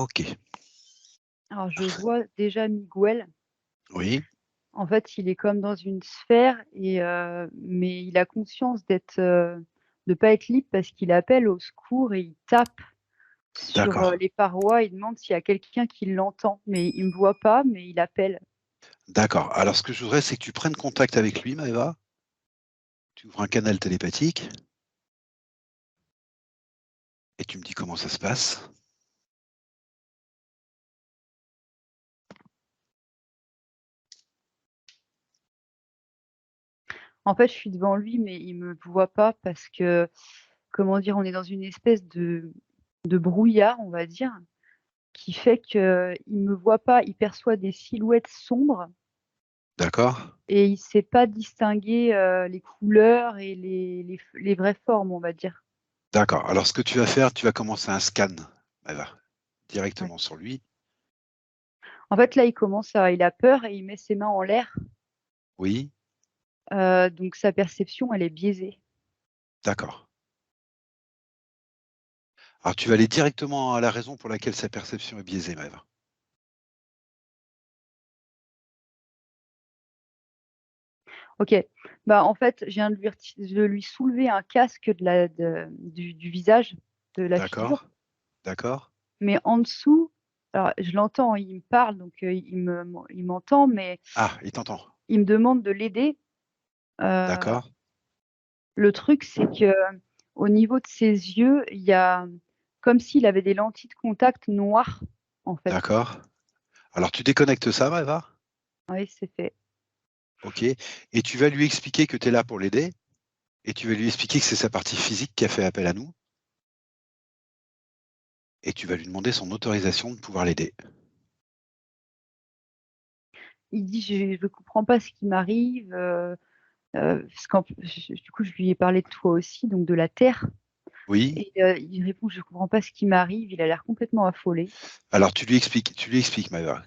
OK. Alors je vois déjà Miguel. Oui, En fait, il est comme dans une sphère et mais il a conscience de pas être libre parce qu'il appelle au secours et il tape sur, d'accord, les parois. Il demande s'il y a quelqu'un qui l'entend, mais il me voit pas, mais il appelle. d'accord. Alors ce que je voudrais, c'est que tu prennes contact avec lui, Maëva. Tu ouvres un canal télépathique et tu me dis comment ça se passe. En fait, je suis devant lui, mais il me voit pas parce que, comment dire? On est dans une espèce de brouillard, on va dire, qui fait qu'il me voit pas. Il perçoit des silhouettes sombres D'accord? et il sait pas distinguer, les couleurs et les vraies formes, on va dire. D'accord. Alors ce que tu vas faire, tu vas commencer un scan, Maëva, Ouais. directement sur lui. En fait, là, il a peur et il met ses mains en l'air, Oui, donc sa perception, elle est biaisée. d'accord. Alors tu vas aller directement à la raison pour laquelle sa perception est biaisée, Maëva. OK. Bah, en fait, je viens de lui soulever un casque du visage, de la figure, D'accord? D'accord? mais en dessous, alors je l'entends, il me parle, donc il m'entend, mais Ah, il t'entend. il me demande de l'aider. Heu, D'accord? le truc, c'est qu'au niveau de ses yeux, il y a comme s'il avait des lentilles de contact noires, en fait. D'accord. Alors tu déconnectes ça, Maëva? Oui, c'est fait. OK. Et tu vas lui expliquer que tu es là pour l'aider et tu vas lui expliquer que c'est sa partie physique qui a fait appel à nous et tu vas lui demander son autorisation de pouvoir l'aider. Il dit: «Je comprends pas ce qui m'arrive», parce qu'en du coup, je lui ai parlé de toi aussi, donc de la Terre. Oui? Et il répond: «Je comprends pas ce qui m'arrive». Il a l'air complètement affolé. Alors tu lui expliques, Maëva.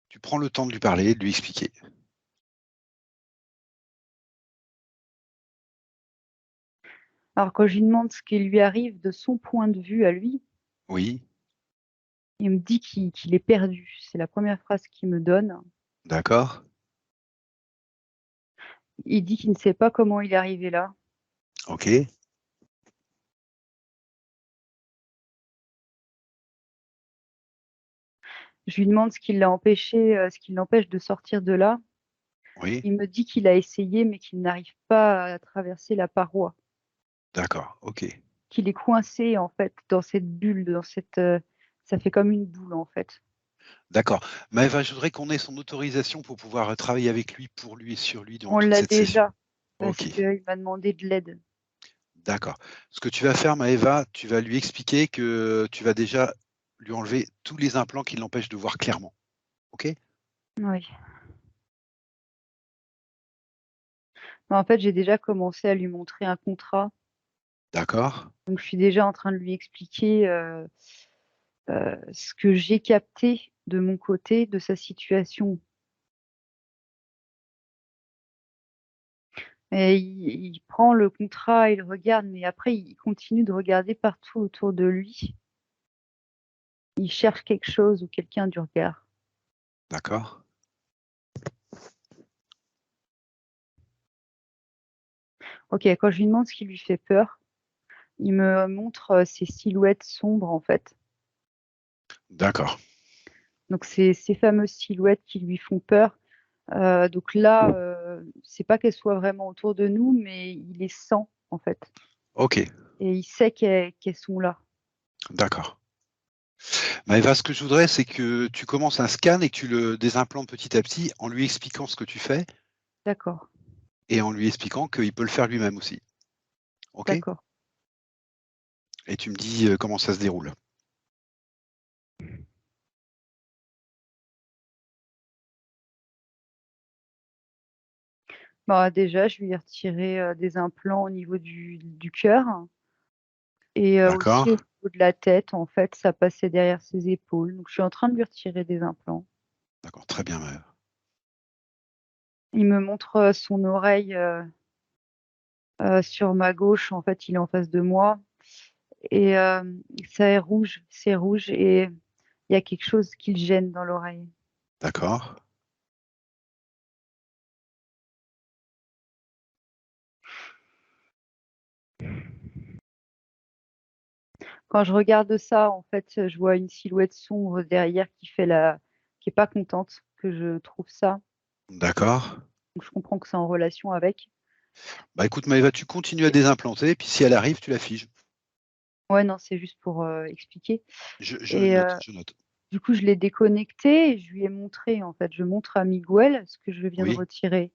Tu prends le temps de lui parler, de lui expliquer. Alors quand je lui demande ce qui lui arrive de son point de vue à lui, Oui? il me dit qu'il est perdu. C'est la première phrase qu'il me donne. D'accord? Il dit qu'il ne sait pas comment il est arrivé là. OK. Je lui demande ce qui l'empêche de sortir de là. Oui? Il me dit qu'il a essayé, mais qu'il n'arrive pas à traverser la paroi, D'accord. OK. qu'il est coincé en fait dans cette bulle, ça fait comme une boule en fait. D'accord. Maëva, je voudrais qu'on ait son autorisation pour pouvoir, travailler avec lui, pour lui et sur lui durant On toute l'a cette session. déjà parce OK. qu'il m'a demandé de l'aide. D'accord. Ce que tu vas faire, Maëva, tu vas lui expliquer que tu vas déjà lui enlever tous les implants qui l'empêchent de voir clairement. OK? Oui. Bah, en fait, j'ai déjà commencé à lui montrer un contrat, D'accord? donc je suis déjà en train de lui expliquer, ce que j'ai capté de mon côté de sa situation. Et il prend le contrat, il regarde, mais après il continue de regarder partout autour de lui. Il cherche quelque chose ou quelqu'un du regard. D'accord? OK, quand je lui demande ce qui lui fait peur, il me montre, ces silhouettes sombres, en fait. D'accord. Donc c'est ces fameuses silhouettes qui lui font peur. Donc là, c'est pas qu'elles soient vraiment autour de nous, mais il les sent, en fait, OK. et il sait qu'elles sont là. D'accord. Maëva, ce que je voudrais, c'est que tu commences un scan et que tu le désimplantes petit à petit en lui expliquant ce que tu fais D'accord, et en lui expliquant qu'il peut le faire lui-même aussi. OK? d'accord. Et tu me dis, comment ça se déroule. Bah, déjà, je lui ai retiré, des implants au niveau du cœur et D'accord? aussi au niveau de la tête, en fait, ça passait derrière ses épaules. Donc je suis en train de lui retirer des implants. D'accord, très bien, Maëva. Il me montre, son oreille, sur ma gauche, en fait, il est en face de moi Et ça est rouge, c'est rouge et il y a quelque chose qui le gêne dans l'oreille. D'accord. Quand je regarde ça, en fait, je vois une silhouette sombre derrière qui est pas contente que je trouve ça. D'accord. Donc je comprends que c'est en relation avec. Bah écoute, Maëva, tu continues à désimplanter, puis si elle arrive, tu la figes. Ouais, non, c'est juste pour expliquer. Je Et note, je note. du coup, je l'ai déconnecté et je lui ai montré, en fait, je montre à Miguel ce que je viens de Oui, retirer.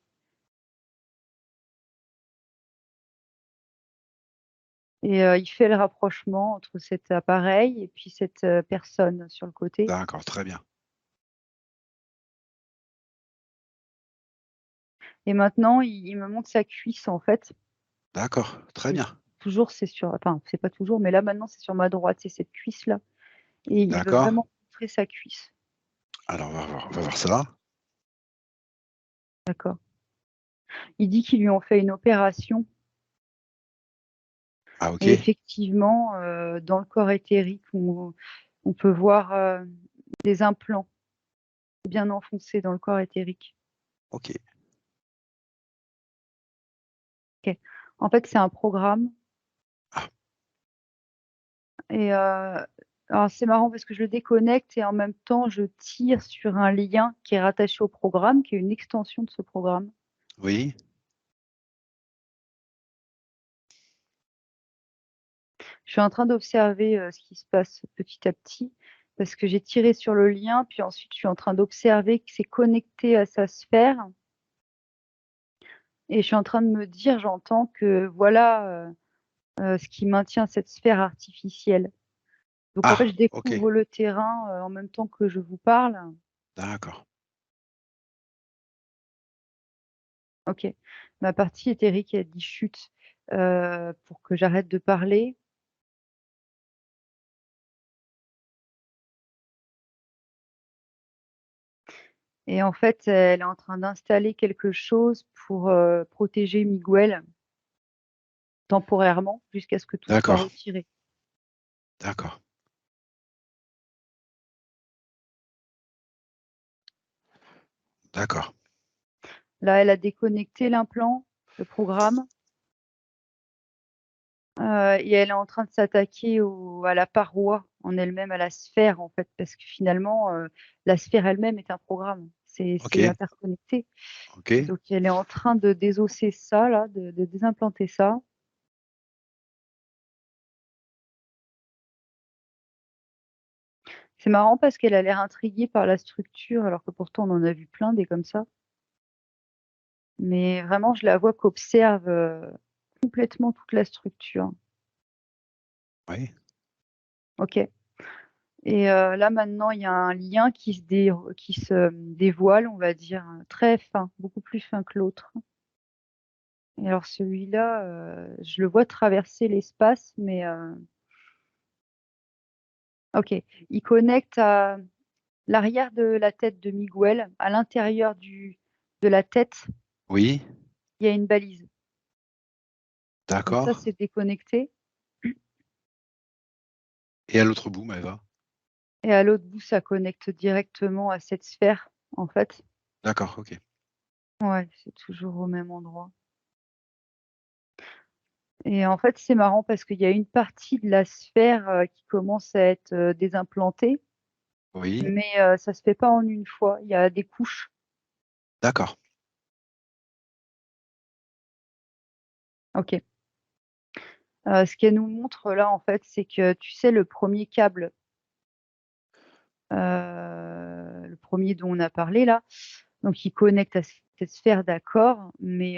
Et il fait le rapprochement entre cet appareil et puis cette personne sur le côté. d'accord, très bien. Et maintenant, il me montre sa cuisse, en fait. D'accord, très Et bien. toujours, c'est sur, enfin, c'est pas toujours, mais là, maintenant, c'est sur ma droite, c'est cette cuisse-là. Et il veut D'accord. vraiment montrer sa cuisse. Alors, on va voir ça. D'accord. Il dit qu'ils lui ont fait une opération. Ah, ok. Et effectivement, dans le corps éthérique, on peut voir des implants bien enfoncés dans le corps éthérique. Ok. Ok. En fait, c'est un programme. Ah, Et alors c'est marrant parce que je le déconnecte et en même temps, je tire sur un lien qui est rattaché au programme, qui est une extension de ce programme. oui. Je suis en train d'observer ce qui se passe petit à petit parce que j'ai tiré sur le lien, puis ensuite je suis en train d'observer que c'est connecté à sa sphère. Et je suis en train de me dire, j'entends que voilà ce qui maintient cette sphère artificielle. Donc en fait, Ah, je ok. découvre le terrain en même temps que je vous parle. D'accord. Ok. Ma partie éthérique, elle dit chute pour que j'arrête de parler. Et en fait, elle est en train d'installer quelque chose pour protéger Miguel temporairement jusqu'à ce que tout soit D'accord. retiré. D'accord. D'accord. Là, elle a déconnecté l'implant, le programme, et elle est en train de s'attaquer à la paroi en elle-même, à la sphère en fait, parce que finalement, la sphère elle-même est un programme. Ok. C'est interconnecté. Ok. Donc elle est en train de désosser ça là, de désimplanter ça. C'est marrant parce qu'elle a l'air intriguée par la structure, alors que pourtant on en a vu plein des comme ça. Mais vraiment, je la vois qu'observe complètement toute la structure. Oui. Ok. Et là maintenant, il y a un lien qui se dévoile, on va dire, très fin, beaucoup plus fin que l'autre. Et alors celui-là, je le vois traverser l'espace, mais ok. Il connecte à l'arrière de la tête de Miguel, à l'intérieur de la tête, Oui. il y a une balise. Donc ça, D'accord. c'est déconnecté. Et à l'autre bout, Maëva. Et à l'autre bout, ça connecte directement à cette sphère, en fait. D'accord, ok. Ouais, c'est toujours au même endroit. Et en fait, c'est marrant parce qu'il y a une partie de la sphère qui commence à être désimplantée, Oui. mais ça se fait pas en une fois. Il y a des couches. D'accord. Ok. Ce qu'elle nous montre là, en fait, c'est que tu sais, le premier câble, le premier dont on a parlé là, donc il connecte à cette sphère, d'accord, mais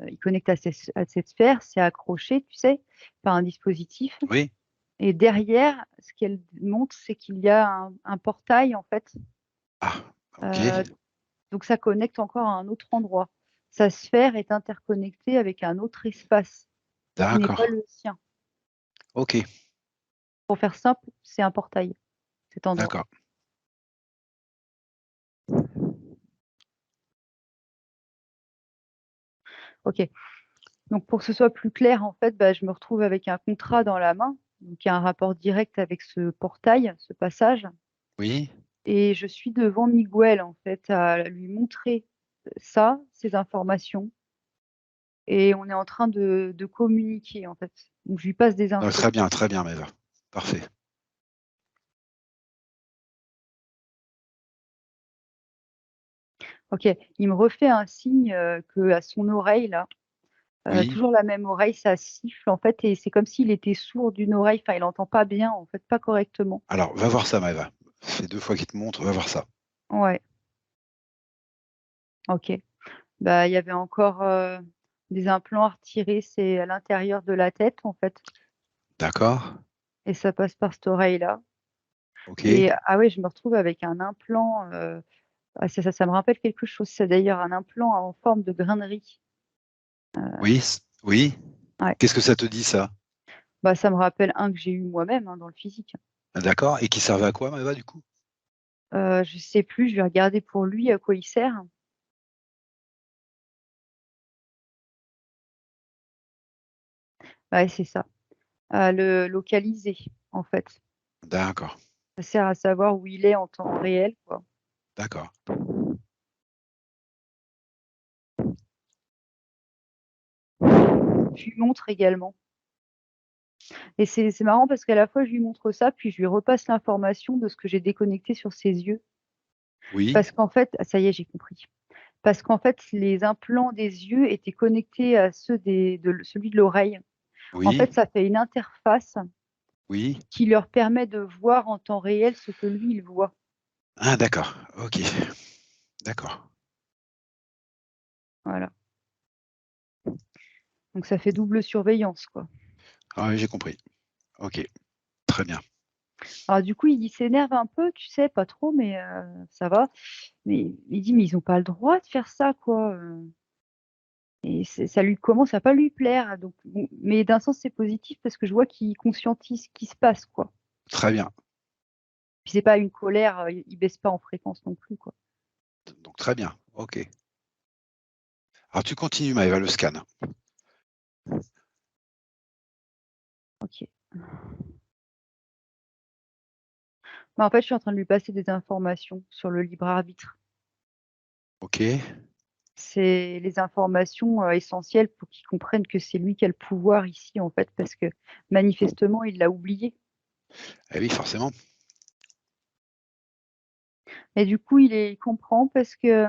il connecte à cette sphère, c'est accroché, tu sais, par un dispositif. Oui. Et derrière, ce qu'elle montre, c'est qu'il y a un portail, en fait. Ah, ok. Euh, donc ça connecte encore à un autre endroit. Sa sphère est interconnectée avec un autre espace qui n'est pas D'accord. le sien. Ok. Pour faire simple, c'est un portail, cet endroit. D'accord. Ok. Donc pour que ce soit plus clair, en fait, bah, je me retrouve avec un contrat dans la main. donc il y a un rapport direct avec ce portail, ce passage. Oui. Et je suis devant Miguel, en fait, à lui montrer ça, ces informations. Et on est en train de communiquer, en fait. Donc je lui passe des Ah, infos. très bien, Maëva. Parfait. Ok, il me refait un signe que à son oreille, là, Oui. toujours la même oreille, ça siffle, en fait, et c'est comme s'il était sourd d'une oreille, enfin, il n'entend pas bien, en fait, pas correctement. Alors, va voir ça, Maëva. Ça fait 2 fois qu'il te montre, va voir ça. Ouais, ok. Bah, il y avait encore des implants à retirer, c'est à l'intérieur de la tête, en fait, D'accord. et ça passe par cette oreille-là. OK. Et ah ouais, je me retrouve avec un implant, ah ça me rappelle quelque chose, c'est d'ailleurs un implant en forme de grain de riz. Oui, oui. Ouais, Qu'est-ce que ça te dit, ça? bah, ça me rappelle un que j'ai eu moi-même, hein, dans le physique. Ah, d'accord, et qui servait à quoi, Maëva, du coup? Je sais plus, je vais regarder pour lui à quoi il sert. Ouais, c'est ça, à le localiser, en fait. D'accord, Ça sert à savoir où il est en temps réel, quoi. d'accord. Je lui montre également. Et c'est marrant parce qu'à la fois je lui montre ça, puis je lui repasse l'information de ce que j'ai déconnecté sur ses yeux. Oui, Parce qu'en fait, ah, ça y est, j'ai compris. Parce qu'en fait, les implants des yeux étaient connectés à ceux celui de l'oreille. En oui, fait, ça fait une interface oui. qui leur permet de voir en temps réel ce que lui, il voit. Ah, d'accord, OK. D'accord. Voilà. Donc ça fait double surveillance, quoi. Ah oui, j'ai compris. OK, très bien. Alors du coup, il s'énerve un peu, tu sais, pas trop, mais ça va. Mais il dit: «Mais ils ont pas le droit de faire ça, quoi, et ça lui commence à pas lui plaire, donc bon, mais d'un sens, c'est positif parce que je vois qu'il conscientise ce qui se passe, quoi. Très bien. Puis c'est pas une colère, il baisse pas en fréquence non plus, quoi. Donc très bien, OK. Alors tu continues, Maëva, le scan. OK. Bah, en fait, je suis en train de lui passer des informations sur le libre arbitre. OK. C'est les informations, essentielles pour qu'il comprenne que c'est lui qui a le pouvoir ici, en fait, parce que manifestement, il l'a oublié Eh oui, forcément. et du coup, il comprend parce que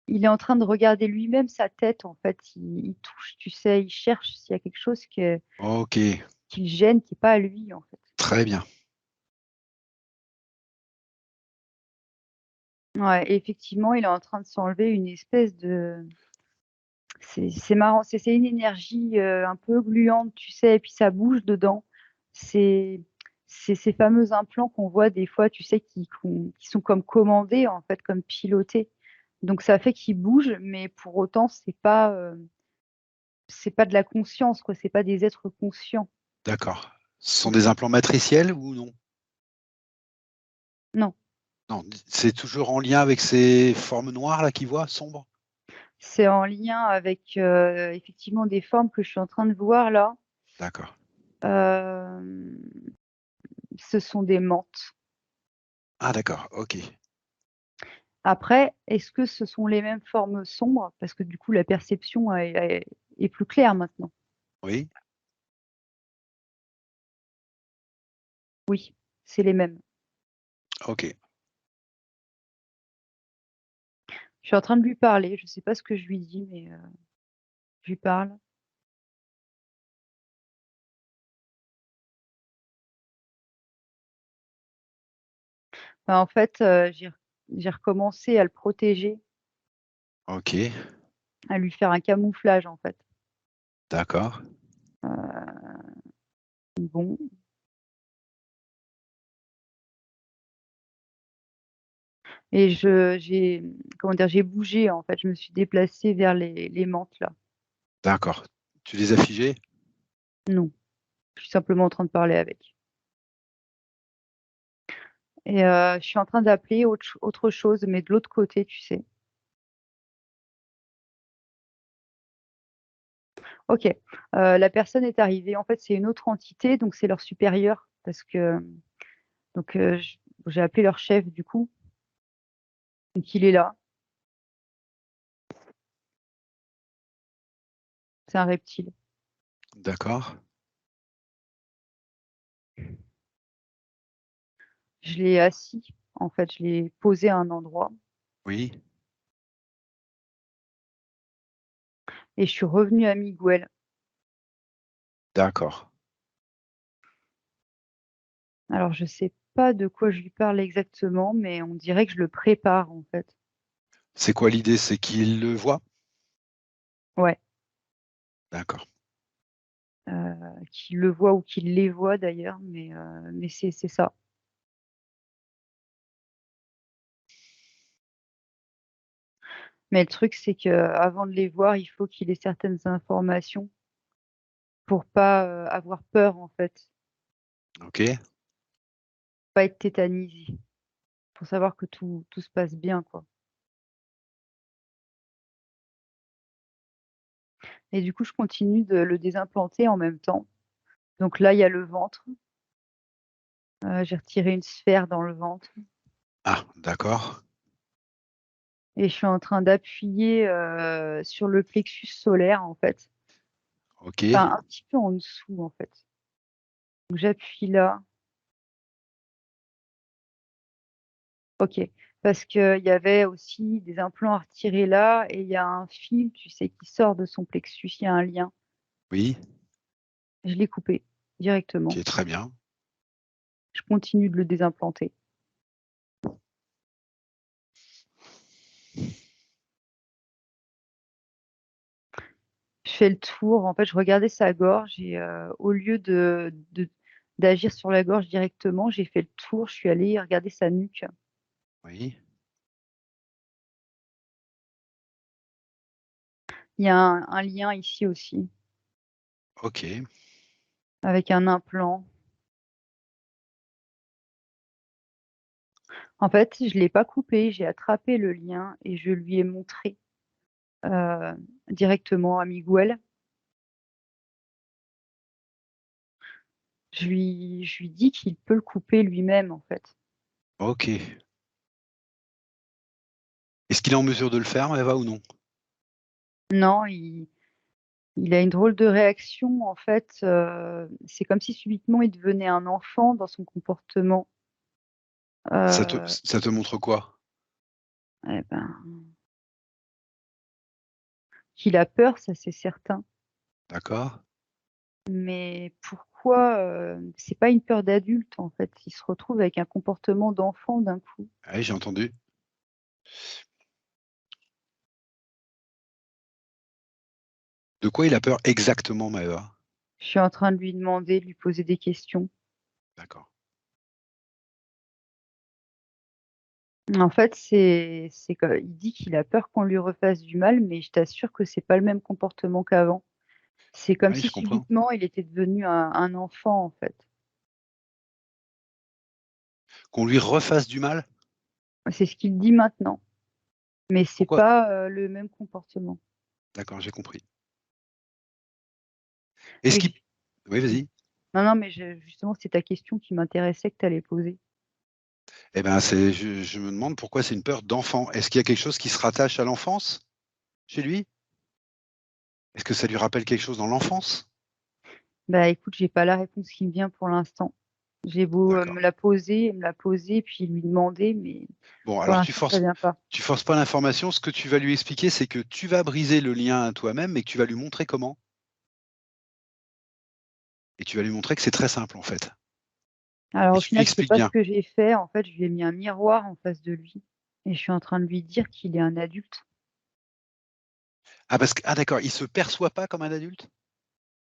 il est en train de regarder lui-même sa tête, en fait. Il touche, tu sais, il cherche s'il y a quelque chose OK, qui le gêne, qui est pas à lui, en fait. très bien. Ouais, et effectivement, il est en train de s'enlever une espèce de c'est marrant, c'est une énergie, un peu gluante, tu sais? Et puis ça bouge dedans. C'est c'est ces fameux implants qu'on voit des fois, tu sais? Qui sont comme commandés, en fait, comme pilotés. Donc ça fait qu'ils bougent, mais pour autant, c'est pas de la conscience, quoi, c'est pas des êtres conscients. D'accord. Ce sont Mmh. des implants matriciels ou non? Non, Non, c'est toujours en lien avec ces formes noires là qu'il voit, sombres? c'est en lien avec, effectivement des formes que je suis en train de voir là. D'accord. Hem, Ce sont des mantes. Ah d'accord, OK. Après, est-ce que ce sont les mêmes formes sombres? Parce que du coup, la perception est plus claire maintenant. Oui, Oui, c'est les mêmes. OK. Je suis en train de lui parler, je ne sais pas ce que je lui dis, mais je lui parle. Bah, en fait, j'ai recommencé à le protéger, OK, à lui faire un camouflage, en fait. d'accord. Bon, et comment dire? J'ai bougé, en fait, je me suis déplacée vers les menthes là. D'accord. Tu les as figés? Non, je suis simplement en train de parler avec. Et je suis en train d'appeler autre chose, mais de l'autre côté, tu sais? OK. La personne est arrivée. En fait, c'est une autre entité, donc c'est leur supérieur parce que donc j'ai appelé leur chef du coup, donc il est là. C'est un reptile. D'accord. Je l'ai assis, en fait, je l'ai posé à un endroit Oui. et je suis revenue à Miguel. D'accord. Alors je sais pas de quoi je lui parle exactement, mais on dirait que je le prépare, en fait. C'est quoi l'idée? C'est qu'il le voit? Ouais, D'accord. qu'il le voit ou qu'il les voit d'ailleurs, mais c'est ça. Mais le truc, c'est qu'avant de les voir, il faut qu'il ait certaines informations pour pas, avoir peur, en fait, OK. pas être tétanisé, pour savoir que tout se passe bien, quoi. Et du coup, je continue de le désimplanter en même temps. Donc là, il y a le ventre, j'ai retiré une sphère dans le ventre Ah, d'accord. et je suis en train d'appuyer, sur le plexus solaire, en fait. OK. Enfin, un petit peu en dessous, en fait. Donc j'appuie là. OK. Parce qu'il y avait aussi des implants à retirer là et il y a un fil, tu sais, qui sort de son plexus, il y a un lien. Oui. Je l'ai coupé directement. OK, très bien. Je continue de le désimplanter. Je fais le tour, en fait, je regardais sa gorge et au lieu d'agir sur la gorge directement, j'ai fait le tour, je suis allée regarder sa nuque. Oui. Il y a un lien ici aussi, OK. avec un implant. En fait, je l'ai pas coupé, j'ai attrapé le lien et je lui ai montré, heu, directement à Miguel. Je lui dis qu'il peut le couper lui-même, en fait. OK. Est-ce qu'il est en mesure de le faire, Eva, ou non? Non, il a une drôle de réaction, en fait, c'est comme si subitement il devenait un enfant dans son comportement. Heu, Ça te montre quoi? et ben, qu'il a peur, ça c'est certain. D'accord. Mais pourquoi, c'est pas une peur d'adulte, en fait. Il se retrouve avec un comportement d'enfant d'un coup. Ah oui, j'ai entendu. De quoi il a peur exactement, Maëva? Je suis en train de lui demander, de lui poser des questions. D'accord. En fait, c'est que il dit qu'il a peur qu'on lui refasse du mal, mais je t'assure que c'est pas le même comportement qu'avant. C'est comme Oui, si je comprends. subitement il était devenu un enfant, en fait. Qu'on lui refasse du mal? C'est ce qu'il dit maintenant, mais c'est Pourquoi? pas, le même comportement. D'accord, j'ai compris. Est-ce Et qu'il j Oui, mmh. vas-y. Non, non, mais je justement, c'est ta question qui m'intéressait que tu allais poser. Eh ben, je me demande pourquoi c'est une peur d'enfant. Est-ce qu'il y a quelque chose qui se rattache à l'enfance chez lui? Est-ce que ça lui rappelle quelque chose dans l'enfance? Bah, écoute, j'ai pas la réponse qui me vient pour l'instant. J'ai beau, D'accord. me la poser, puis lui demander, mais Bon, pour alors l'instant, ça vient pas. tu forces pas l'information. Ce que tu vas lui expliquer, c'est que tu vas briser le lien à toi-même, mais que tu vas lui montrer comment. Et tu vas lui montrer que c'est très simple, en fait. Alors Et au tu lui final, c'est expliques pas ce bien. que j'ai fait. En fait, je lui ai mis un miroir en face de lui et je suis en train de lui dire qu'il est un adulte. Ah, d'accord, il se perçoit pas comme un adulte?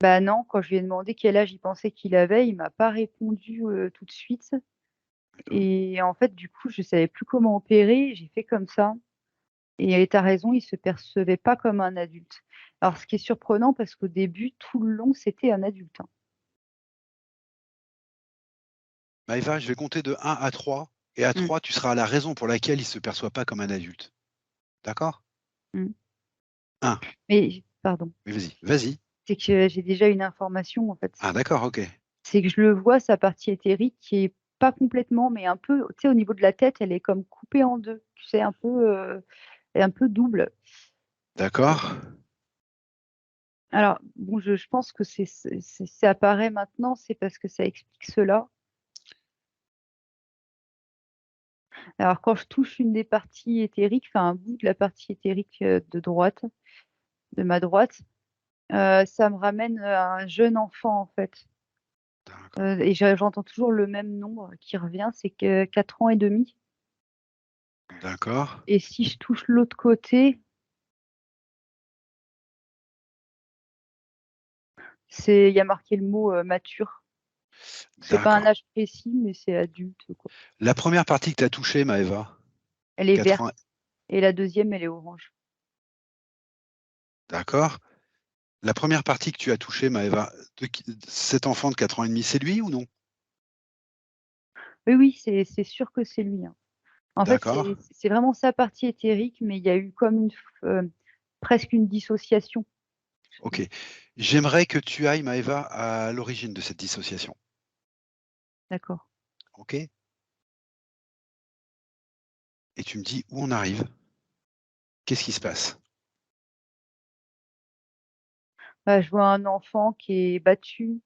Bah non, quand je lui ai demandé quel âge il pensait qu'il avait, il m'a pas répondu, tout de suite D'accord. et en fait, du coup, je savais plus comment opérer, j'ai fait comme ça et tu as raison, il se percevait pas comme un adulte. Alors Ah. ce qui est surprenant parce qu'au début, tout le long, c'était un adulte, hein. Maëva, je vais compter de 1 à 3, et à Mmh, 3, tu seras la raison pour laquelle il se perçoit pas comme un adulte. D'accord? mmh. 1. Mais pardon, Oui, vas-y, vas-y. C'est que j'ai déjà une information, en fait. Ah d'accord, ok. C'est que je le vois, sa partie éthérique, qui est pas complètement, mais un peu, tu sais, au niveau de la tête, elle est comme coupée en deux. Tu sais, elle est un peu double. D'accord. Alors, bon, je pense que ça apparaît maintenant, c'est parce que ça explique cela. Alors, quand je touche une des parties éthériques, enfin un bout de la partie éthérique de droite, de ma droite, ça me ramène à un jeune enfant, en fait. D'accord. Et j'entends toujours le même nombre qui revient, c'est que 4 ans et demi. D'accord. Et si je touche l'autre côté, il y a marqué le mot mature. C'est pas un D'accord. âge précis, mais c'est adulte, quoi. La première partie que tu as touchée, Maëva, Elle est 4 verte ans. et la deuxième, elle est orange. D'accord. La première partie que tu as touchée, Maëva, cet enfant de 4 ans et demi, c'est lui ou non? Oui, oui, c'est sûr que c'est lui, hein. En fait, D'accord. c'est vraiment sa partie éthérique, mais il y a eu comme presque une dissociation. Ok. J'aimerais que tu ailles, Maëva, à l'origine de cette dissociation. D'accord. Ok? Et tu me dis où on arrive. Qu'est-ce qui se passe? Bah, je vois un enfant qui est battu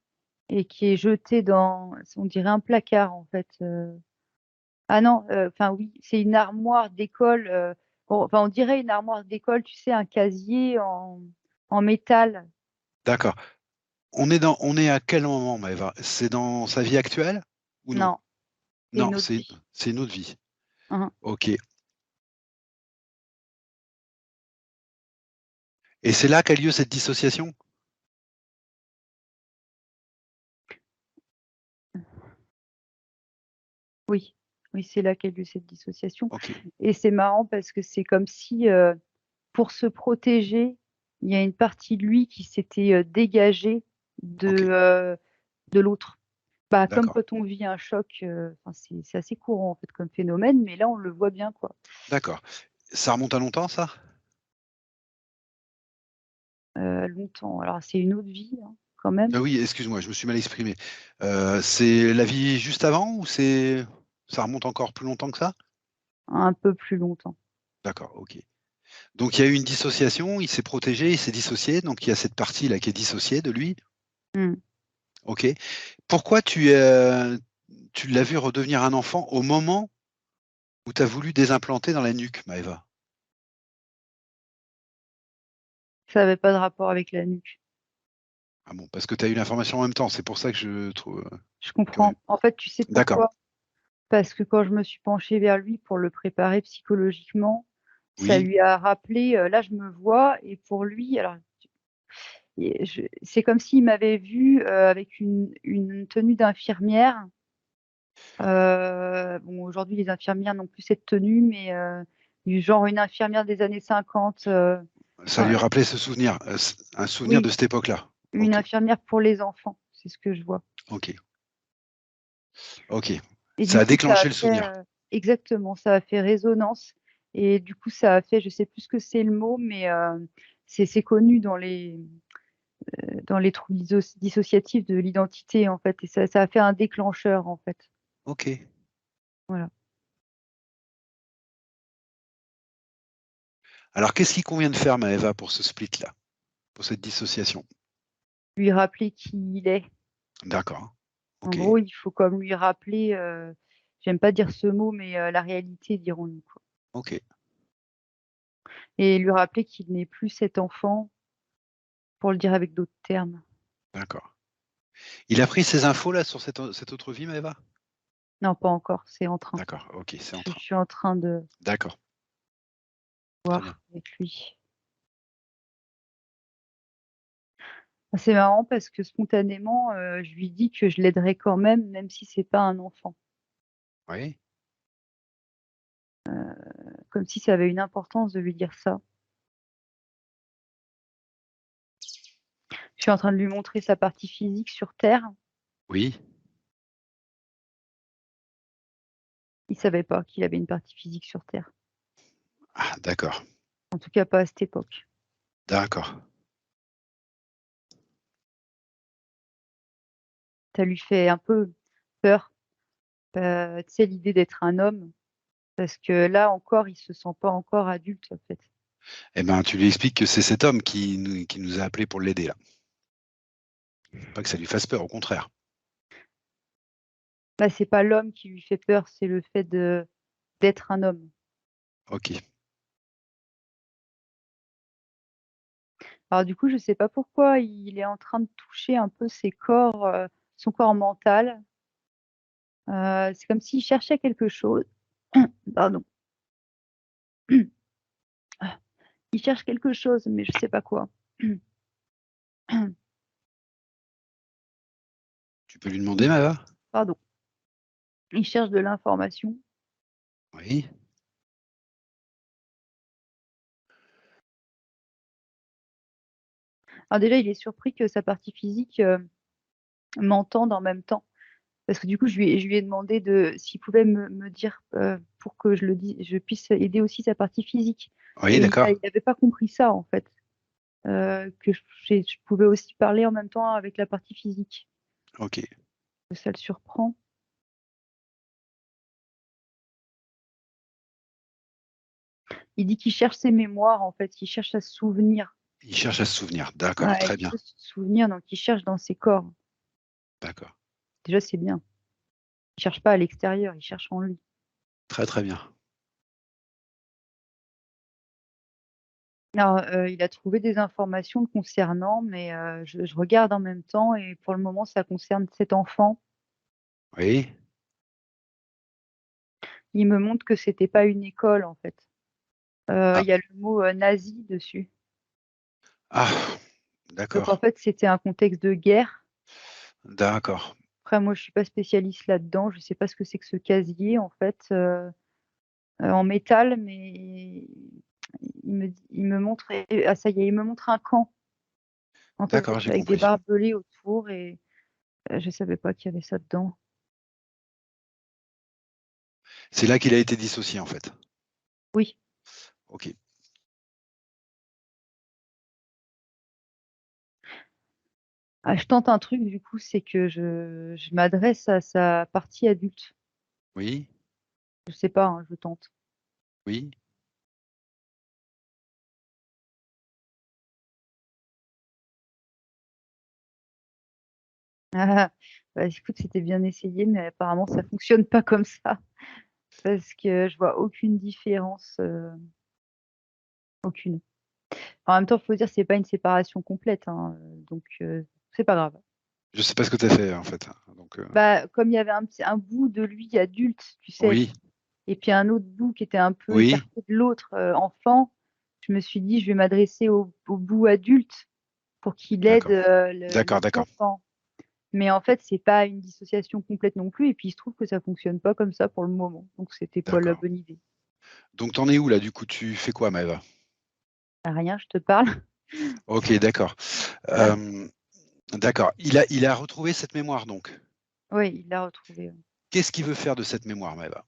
et qui est jeté dans, on dirait un placard, en fait. Ah non, enfin oui, c'est une armoire d'école. Enfin, on dirait une armoire d'école, tu sais, un casier en métal. D'accord. On est à quel moment, Maëva? C'est dans sa vie actuelle ou non? Non, c'est Non, une autre vie. c'est une autre vie. Hein. Ok. Et c'est là qu'a lieu cette dissociation? Oui, oui, c'est là qu'est lieu cette dissociation. Ok. Et c'est marrant parce que c'est comme si, pour se protéger, il y a une partie de lui qui s'était dégagée Ok. de l'autre. Bah, comme D'accord. quand on vit un choc, enfin, c'est assez courant en fait comme phénomène, mais là on le voit bien, quoi. D'accord. Ça remonte à longtemps, ça? Longtemps. Alors c'est une autre vie, hein, quand même, Ah oui, excuse-moi, je me suis mal exprimé. C'est la vie juste avant ou ça remonte encore plus longtemps que ça? un peu plus longtemps. D'accord, ok. Donc il y a eu une dissociation, il s'est protégé, il s'est dissocié, donc il y a cette partie-là qui est dissociée de lui. Mmh. Ok. Pourquoi tu l'as vu redevenir un enfant au moment où tu as voulu désimplanter dans la nuque, Maëva? Ça avait pas de rapport avec la nuque. Ah bon, parce que tu as eu l'information en même temps, c'est pour ça que je trouve Je curieux. comprends. En fait, tu sais D'accord, pourquoi? Parce que quand je me suis penchée vers lui pour le préparer psychologiquement, ça oui, lui a rappelé, là je me vois et pour lui alors c'est comme s'il m'avait vue, avec une tenue d'infirmière. Bon, aujourd'hui les infirmières n'ont plus cette tenue, mais du genre une infirmière des années 50, ça lui enfin, rappelait ce souvenir, un souvenir de oui, cette époque-là. une Ok, infirmière pour les enfants, c'est ce que je vois. ok, ok. Et Ça du a coup, ça a déclenché le fait, souvenir. exactement, ça a fait résonance et du coup, ça a fait, je sais plus ce que c'est le mot, mais c'est connu dans les troubles dissociatifs de l'identité, en fait, et ça a fait un déclencheur, en fait. Ok. Voilà. Alors qu'est-ce qu'il convient de faire, Maëva, pour ce split-là, pour cette dissociation? Lui rappeler qui il est. D'accord. En Ok, gros, il faut comme lui rappeler, j'aime pas dire ce mot, mais la réalité, dirons-nous, quoi. ok, Et lui rappeler qu'il n'est plus cet enfant, pour le dire avec d'autres termes. d'accord. Il a pris ces infos là sur cette autre vie, Maëva? Non, pas encore, c'est en train. D'accord, ok, c'est en Je train. suis en train de D'accord, très bien. voir avec lui. Ah, c'est marrant parce que spontanément, je lui dis que je l'aiderai quand même, même si c'est pas un enfant. Oui, Comme si ça avait une importance de lui dire ça. Je suis en train de lui montrer sa partie physique sur terre. oui. Il savait pas qu'il avait une partie physique sur terre. Ah, d'accord, En tout cas pas à cette époque. d'accord. ça lui fait un peu peur, tu sais, l'idée d'être un homme, parce que là encore, il se sent pas encore adulte, en fait. Eh ben, tu lui expliques que c'est cet homme qui nous a appelés pour l'aider là. Faut pas que ça lui fasse peur, au contraire. Là, c'est pas l'homme qui lui fait peur, c'est le fait d'être un homme. OK. Alors du coup, je sais pas pourquoi il est en train de toucher un peu son corps mental. C'est comme s'il cherchait quelque chose. Pardon. Il cherche quelque chose, mais je sais pas quoi. Tu peux lui demander, Maëva? Pardon. Il cherche de l'information. Oui. Alors déjà, il est surpris que sa partie physique, m'entende en même temps. Parce que du coup, je lui ai demandé s'il pouvait me dire, pour que je puisse aider aussi sa partie physique. Oui, Et d'accord. il avait pas compris ça, en fait, que je pouvais aussi parler en même temps avec la partie physique. OK. Ça le surprend. Il dit qu'il cherche ses mémoires, en fait, il cherche à se souvenir. Il cherche à se souvenir. D'accord, Ouais, très il bien. veut se souvenir, donc il cherche dans ses corps. D'accord. Déjà, c'est bien. Il cherche pas à l'extérieur, il cherche en lui. Très, très bien. Alors, il a trouvé des informations le concernant, mais je regarde en même temps et pour le moment, ça concerne cet enfant. Oui. Il me montre que c'était pas une école, en fait. Ah. Il y a le mot, nazi dessus. Ah! Donc en D'accord. fait, c'était un contexte de guerre. D'accord. Après moi, je suis pas spécialiste là-dedans, je sais pas ce que c'est que ce casier, en fait, en métal, mais il me montre ah ça y est, il me montre un camp, en fait, D'accord, j'ai avec des compris. barbelés autour et je savais pas qu'il y avait ça dedans. C'est là qu'il a été dissocié, en fait. Oui. OK. Ah, je tente un truc du coup, c'est que je m'adresse à sa partie adulte. Oui, Je sais pas, hein, je tente. oui. Ah, bah, écoute, c'était bien essayé, mais apparemment ça fonctionne pas comme ça. Parce que je vois aucune différence, aucune. En même temps, faut dire, c'est pas une séparation complète, hein, donc c'est pas grave. Je sais pas ce que tu as fait, en fait, donc Bah, comme il y avait un bout de lui adulte, tu sais, oui, et puis un autre bout qui était un peu oui. écarté de l'autre, enfant, je me suis dit: «Je vais m'adresser au bout adulte pour qu'il aide, D'accord. les D'accord, d'accord. enfants». Mais en fait, c'est pas une dissociation complète non plus et puis il se trouve que ça fonctionne pas comme ça pour le moment, donc c'était pas la D'accord. bonne idée. Donc tu en es où là, du coup? Tu fais quoi, Maëva? Ah rien, je te parle. OK, d'accord. Ah, D'accord. Il a retrouvé cette mémoire donc? oui, il l'a retrouvé, ouais. Qu'est-ce qu'il veut faire de cette mémoire, Maëva?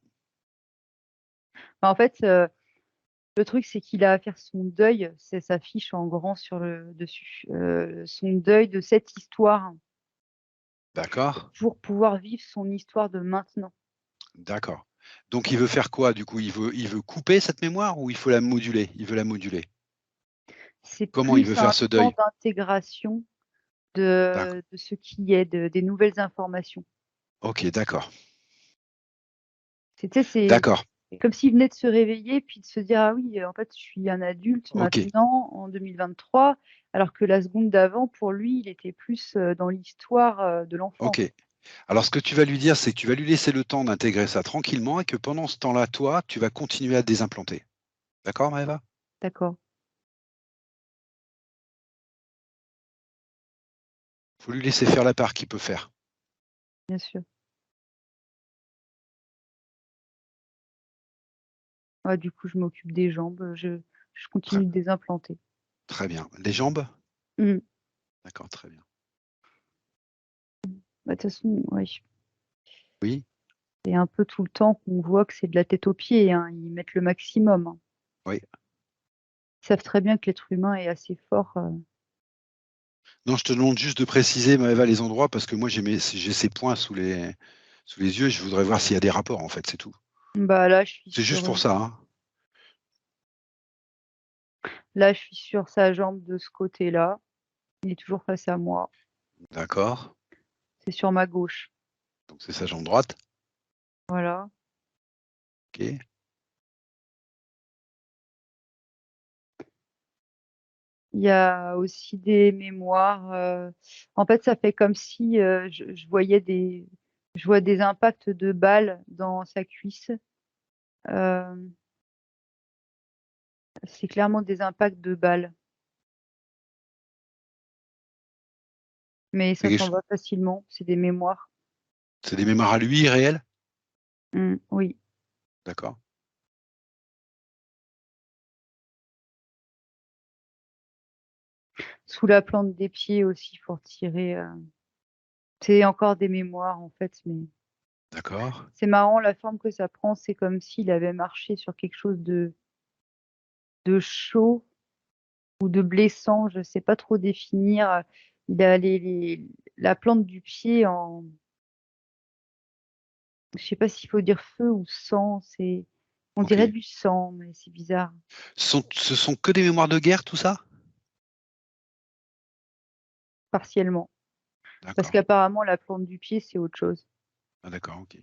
Bah, en fait, le truc, c'est qu'il a à faire son deuil, ça s'affiche en grand sur le dessus, son deuil de cette histoire D'accord, pour pouvoir vivre son histoire de maintenant. d'accord. Donc il veut faire quoi, du coup? Il veut couper cette mémoire ou il faut la moduler? Il veut la moduler? C'est Comment il plus veut un faire ce temps deuil? d'intégration D'accord. de ce qui est, des nouvelles informations. OK, d'accord. C'est tu sais, D'accord. c'est comme s'il venait de se réveiller, puis de se dire: «Ah oui, en fait, je suis un adulte OK, maintenant, en 2023», alors que la seconde d'avant, pour lui, il était plus, dans l'histoire, de l'enfant. OK. Alors ce que tu vas lui dire, c'est que tu vas lui laisser le temps d'intégrer ça tranquillement et que pendant ce temps-là, toi, tu vas continuer à désimplanter. D'accord, Maëva? D'accord, Faut lui laisser faire la part qu'il peut faire. bien sûr. Ouais, du coup, je m'occupe des jambes, je Très continue de désimplanter. très bien. Les jambes? Mmh. D'accord, très bien. Bah, de toute façon, oui, Oui? c'est un peu tout le temps qu'on voit que c'est de la tête aux pieds, hein. Ils mettent le maximum, hein. Oui. Ils savent très bien que l'être humain est assez fort, Non, je te demande juste de préciser, Maëva, les endroits parce que moi j'ai ces points sous les yeux. Je voudrais voir s'il y a des rapports en fait, c'est tout. Bah C'est juste pour ça, hein. là, je suis sur sa jambe de ce côté-là. Il est toujours face à moi. D'accord. C'est sur ma gauche. Donc c'est sa jambe droite. Voilà. OK. Il y a aussi des mémoires. En fait, ça fait comme si je vois des impacts de balles dans sa cuisse. Euh, c'est clairement des impacts de balles, mais C'est ça quelque s'en ch va facilement. C'est des mémoires. c'est des mémoires à lui réelles? Oui. D'accord. Sous la plante des pieds aussi, faut retirer. C'est encore des mémoires en fait, mais D'accord. c'est marrant la forme que ça prend. C'est comme s'il avait marché sur quelque chose de chaud ou de blessant, je sais pas trop définir. Il a la plante du pied en, je sais pas s'il faut dire feu ou sang. On dirait OK. du sang, mais c'est bizarre. Ce sont que des mémoires de guerre, tout ça? Partiellement, parce D'accord. qu'apparemment la plante du pied c'est autre chose. Ah d'accord, OK.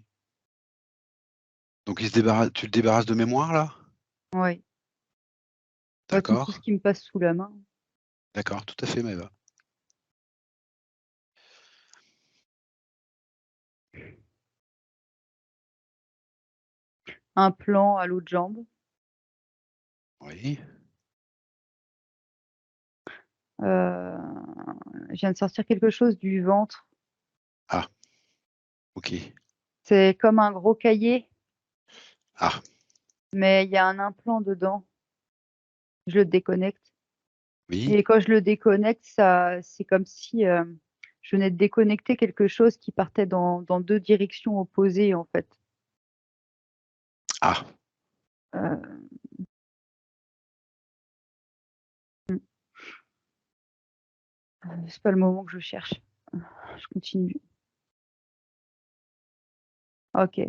Donc tu le débarrasses de mémoire là? Oui. Bah, tout ce D'accord. qui me passe sous la main. D'accord, tout à fait, Maëva. Un plan à l'autre jambe. Oui. Euh, je viens de sortir quelque chose du ventre. Ah, OK. C'est comme un gros cahier, Ah, mais il y a un implant dedans. Je le déconnecte. oui. Et quand je le déconnecte, c'est comme si je venais de déconnecter quelque chose qui partait dans deux directions opposées, en fait. Ah, Euh, hmm. C'est pas le moment que je cherche. Je continue. Ok.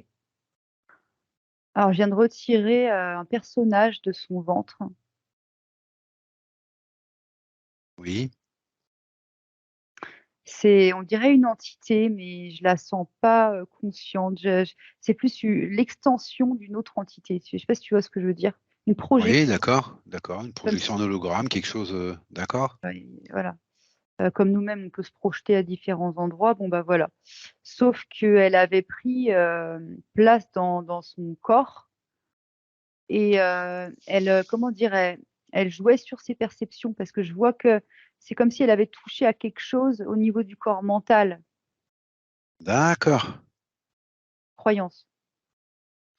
Alors, je viens de retirer un personnage de son ventre. oui. On dirait une entité, mais je la sens pas consciente. C'est plus l'extension d'une autre entité. Je sais pas si tu vois ce que je veux dire. Une Oui, projection, d'accord, d'accord. Une comme projection en si, hologramme, quelque chose, d'accord. voilà. Comme nous-mêmes, on peut se projeter à différents endroits. Bon, bah voilà. Sauf qu'elle avait pris place dans son corps et comment dire, elle jouait sur ses perceptions parce que je vois que c'est comme si elle avait touché à quelque chose au niveau du corps mental, D'accord. croyance.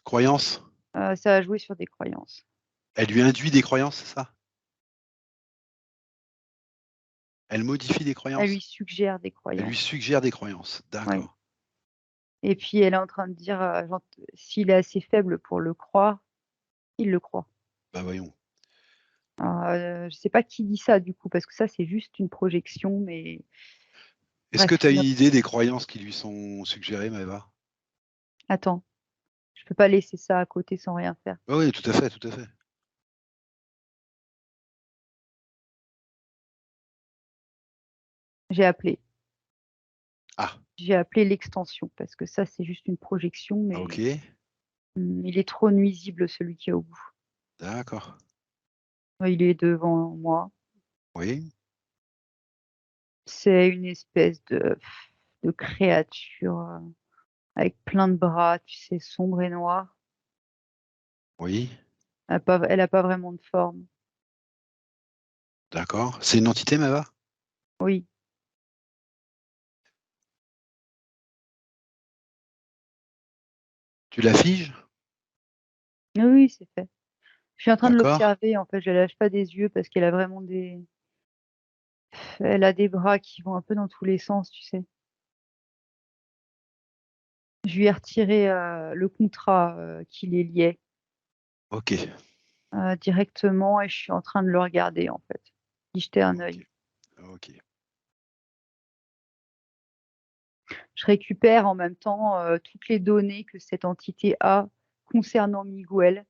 Croyance? Ça a joué sur des croyances. Elle lui induit des croyances, c'est ça? Elle modifie des Elle croyances? lui suggère des Elle lui croyances. suggère des croyances, Oui. d'accord. Et puis elle est en train de dire, s'il est assez faible pour le croire, il le croit. Bah, voyons. Alors, je sais pas qui dit ça du coup, parce que ça c'est juste une projection, mais Est-ce que bref, tu as une idée des croyances qui lui sont suggérées, Maëva? attends, je peux pas laisser ça à côté sans rien faire. Oui, oui, tout à fait, tout à fait. J'ai appelé. Ah, J'ai appelé l'extension, parce que ça c'est juste une projection, mais OK, il est trop nuisible celui qui est au bout. d'accord. Il est devant moi. Oui, C'est une espèce de créature avec plein de bras, tu sais, sombre et noir. oui, Elle a pas vraiment de forme. d'accord. C'est une entité, Maëva? Oui, Tu la figes? oui, oui, c'est fait. Je suis en train de D'accord. l'observer, en fait, je la lâche pas des yeux parce qu'elle a vraiment elle a des bras qui vont un peu dans tous les sens, tu sais. Je lui ai retiré le contrat qui les liait OK, directement et je suis en train de le regarder, en fait. Y jeter un OK, œil. OK. Je récupère en même temps toutes les données que cette entité a concernant Miguel.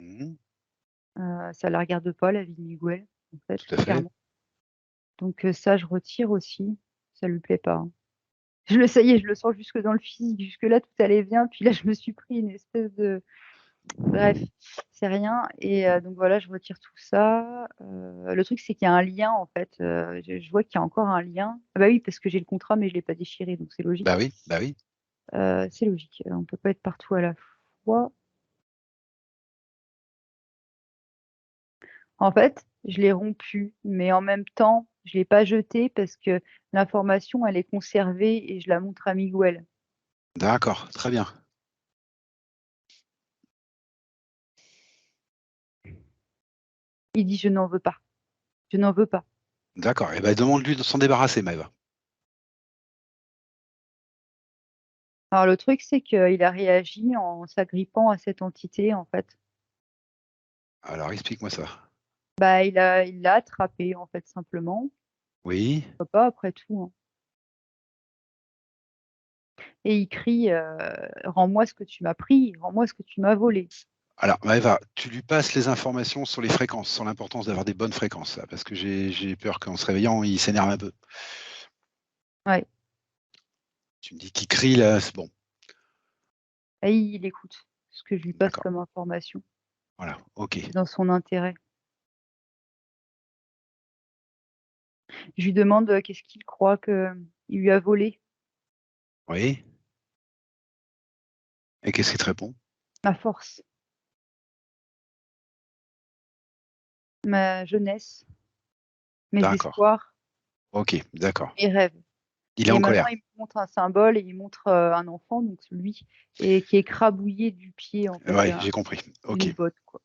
Mmh. Ça la regarde pas, la vie de Miguel, en fait, Tout à fait. clairement. Donc ça, je retire aussi. Ça lui plaît pas, hein. Ça y est, je le sens jusque dans le physique. Jusque-là, tout allait bien. Puis là, je me suis pris une espèce de... Bref, c'est rien. Et donc voilà, je retire tout ça. Le truc, c'est qu'il y a un lien, en fait. Je vois qu'il y a encore un lien. Ah bah oui, parce que j'ai le contrat, mais je l'ai pas déchiré, donc c'est logique. Bah oui, bah oui. C'est logique. On peut pas être partout à la fois. En fait, je l'ai rompu, mais en même temps, je l'ai pas jeté parce que l'information, elle est conservée et je la montre à Miguel. D'accord, très bien. Il dit: «Je n'en veux pas. Je n'en veux pas». D'accord et bah, demande-lui de s'en débarrasser, Maëva. Alors le truc, c'est qu'il a réagi en s'agrippant à cette entité, en fait. Alors explique-moi ça. Bah, il l'a attrapé, en fait, simplement. Oui? Pourquoi pas, après tout, hein. Et il crie, «Rends-moi ce que tu m'as pris, rends-moi ce que tu m'as volé». Alors Maëva, tu lui passes les informations sur les fréquences, sur l'importance d'avoir des bonnes fréquences là, parce que j'ai peur qu'en se réveillant, il s'énerve un peu. Ouais, Tu me dis qu'il crie là, c'est bon, et il écoute ce que je lui passe d'accord. comme information. Voilà, OK. C'est dans son intérêt. Je lui demande, qu'est-ce qu'il croit qu'il lui a volé? Oui et qu'est-ce qu'il te répond? Ma force, ma jeunesse, mes D'accord. espoirs, OK, d'accord. mes rêves. Il est Et en maintenant, colère. il me montre un symbole et il montre, un enfant, donc lui, et qui est écrabouillé du pied, en fait, Ouais, j'ai compris. OK. d'une botte, quoi.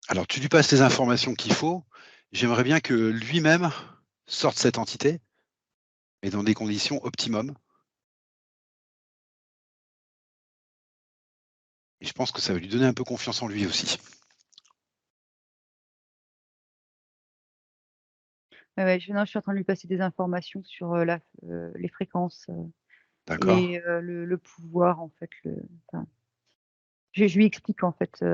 Alors tu lui passes les informations qu'il faut. J'aimerais bien que lui-même sorte cette entité, mais dans des conditions optimum et je pense que ça va lui donner un peu confiance en lui aussi. Ouais, ouais, non, je suis en train de lui passer des informations sur, les fréquences, D'accord? et le pouvoir, en fait, enfin, je lui explique, en fait,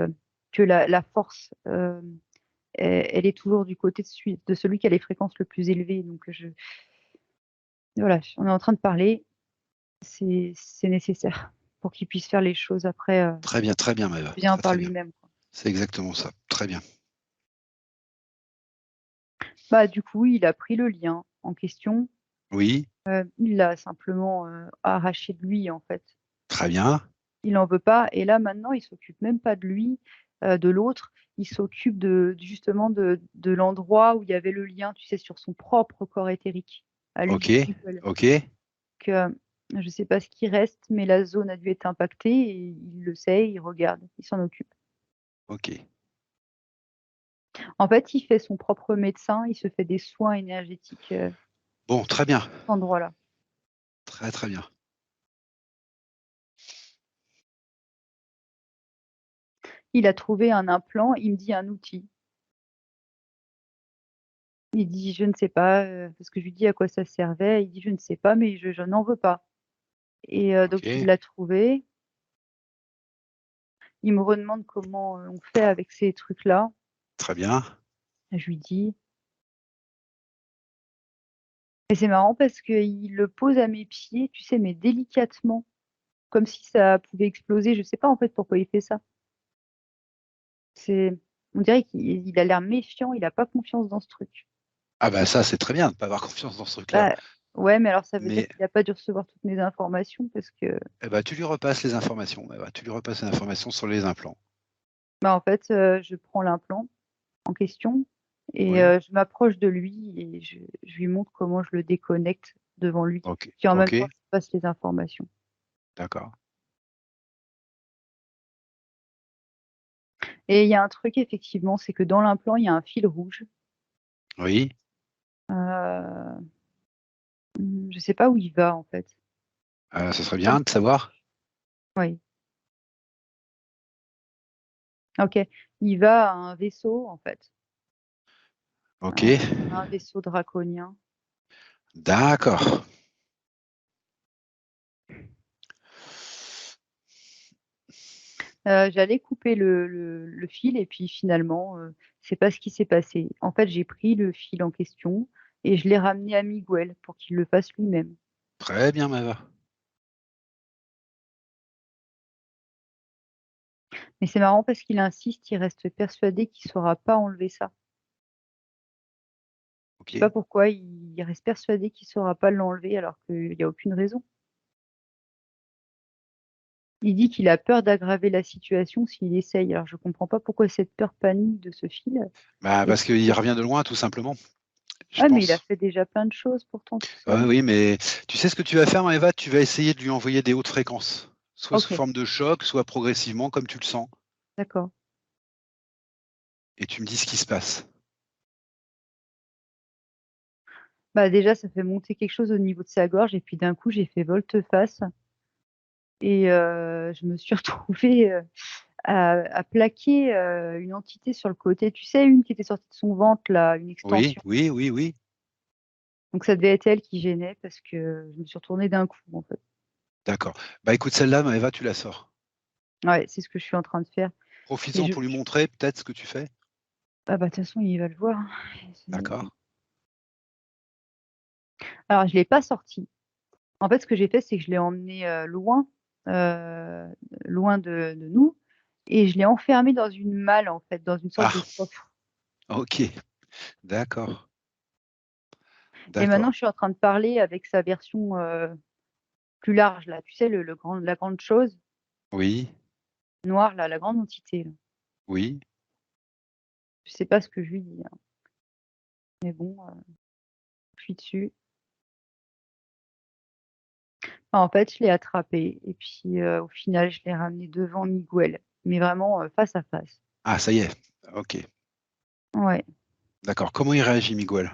que la force, elle est toujours du côté de celui qui a les fréquences le plus élevées, donc voilà, on est en train de parler, c'est nécessaire pour qu'il puisse faire les choses après, Très bien Maëva, bien très, par très bien. lui-même, quoi. C'est exactement ça. Très bien. Bah, du coup, il a pris le lien en question, Oui, il l'a simplement, arraché de lui, en fait. très bien. Il en veut pas et là, maintenant, il s'occupe même pas de lui, de l'autre. Il s'occupe justement de l'endroit où il y avait le lien, tu sais, sur son propre corps éthérique, à lui, OK, Nicole. OK, Que je sais pas ce qui reste, mais la zone a dû être impactée et il le sait, il regarde, il s'en occupe. OK. En fait, il fait son propre médecin, il se fait des soins énergétiques, Bon, très bien. à cet endroit-là. Très, très bien. Il a trouvé un implant, il me dit un outil. Il dit: «Je ne sais pas», parce que je lui dis à quoi ça servait. Il dit: «Je ne sais pas, mais je n'en veux pas». Et donc il OK, l'a trouvé. Il me redemande comment, on fait avec ces trucs-là. très bien. Je lui dis, et c'est marrant parce qu'il le pose à mes pieds, tu sais, mais délicatement, comme si ça pouvait exploser. Je sais pas en fait pourquoi il fait ça. C'est On dirait qu'il a l'air méfiant, il a pas confiance dans ce truc. Ah bah ça, c'est très bien de ne pas avoir confiance dans ce truc-là. Bah, ouais, mais alors ça veut dire Mais qu'il a pas dû recevoir toutes mes informations parce que, eh bah, tu lui repasses les informations, Maëva, tu lui repasses les informations sur les implants. bah, en fait, je prends l'implant en question et Oui, je m'approche de lui et je lui montre comment je le déconnecte devant lui. OK, Puis en même temps, OK, je lui passe les informations. d'accord. Et il y a un truc effectivement, c'est que dans l'implant, il y a un fil rouge. Oui, Heu, je sais pas où il va en fait. ce serait Comme bien de savoir. Oui, OK. Il va à un vaisseau en fait, OK, un vaisseau draconien. d'accord. J'allais couper le fil et puis finalement, c'est pas ce qui s'est passé. En fait, j'ai pris le fil en question et je l'ai ramené à Miguel pour qu'il le fasse lui-même. Très bien, Maëva. Mais c'est marrant parce qu'il insiste, il reste persuadé qu'il saura pas enlever ça. Je sais pas OK. pourquoi, il reste persuadé qu'il saura pas l'enlever alors qu'il y a aucune raison. Il dit qu'il a peur d'aggraver la situation s'il essaye. Alors je comprends pas pourquoi cette peur panique de ce fil Bah, est parce qu'il si revient de loin, tout simplement, je ah mais il a pense. fait déjà plein de choses pourtant tout Ouais, seul. oui, mais tu sais ce que tu vas faire, Maëva? Tu vas essayer de lui envoyer des hautes fréquences, soit sous OK, forme de choc, soit progressivement comme tu le sens, d'accord. et tu me dis ce qui se passe. Bah, déjà, ça fait monter quelque chose au niveau de sa gorge et puis d'un coup, j'ai fait volte-face et je me suis retrouvée, à plaquer, une entité sur le côté. Tu sais, une qui était sortie de son ventre là, une Oui, extension. oui, oui, oui, Donc ça devait être elle qui gênait parce que je me suis retournée d'un coup, en fait. d'accord. Bah, écoute, celle-là, Maëva, tu la sors. Ouais, c'est ce que je suis en train de faire et Profites-en je pour lui montrer peut-être ce que tu fais. ah bah, de toute façon, il va le voir, hein. D'accord. Alors je l'ai pas sorti. En fait, ce que j'ai fait, c'est que je l'ai emmené, loin, heu, loin de nous et je l'ai enfermé dans une malle, en fait, dans une sorte de Ah, coffre. OK, d'accord, Et maintenant, d'accord. je suis en train de parler avec sa version, plus large là, tu sais la grande chose Oui, noire là, la grande entité là. oui, Je sais pas ce que je lui dis, hein, mais bon, je suis dessus. En fait, je l'ai attrapé et puis, au final, je l'ai ramené devant Miguel, mais vraiment, face à face. ah, ça y est, OK, Ouais, d'accord. Comment il réagit, Miguel?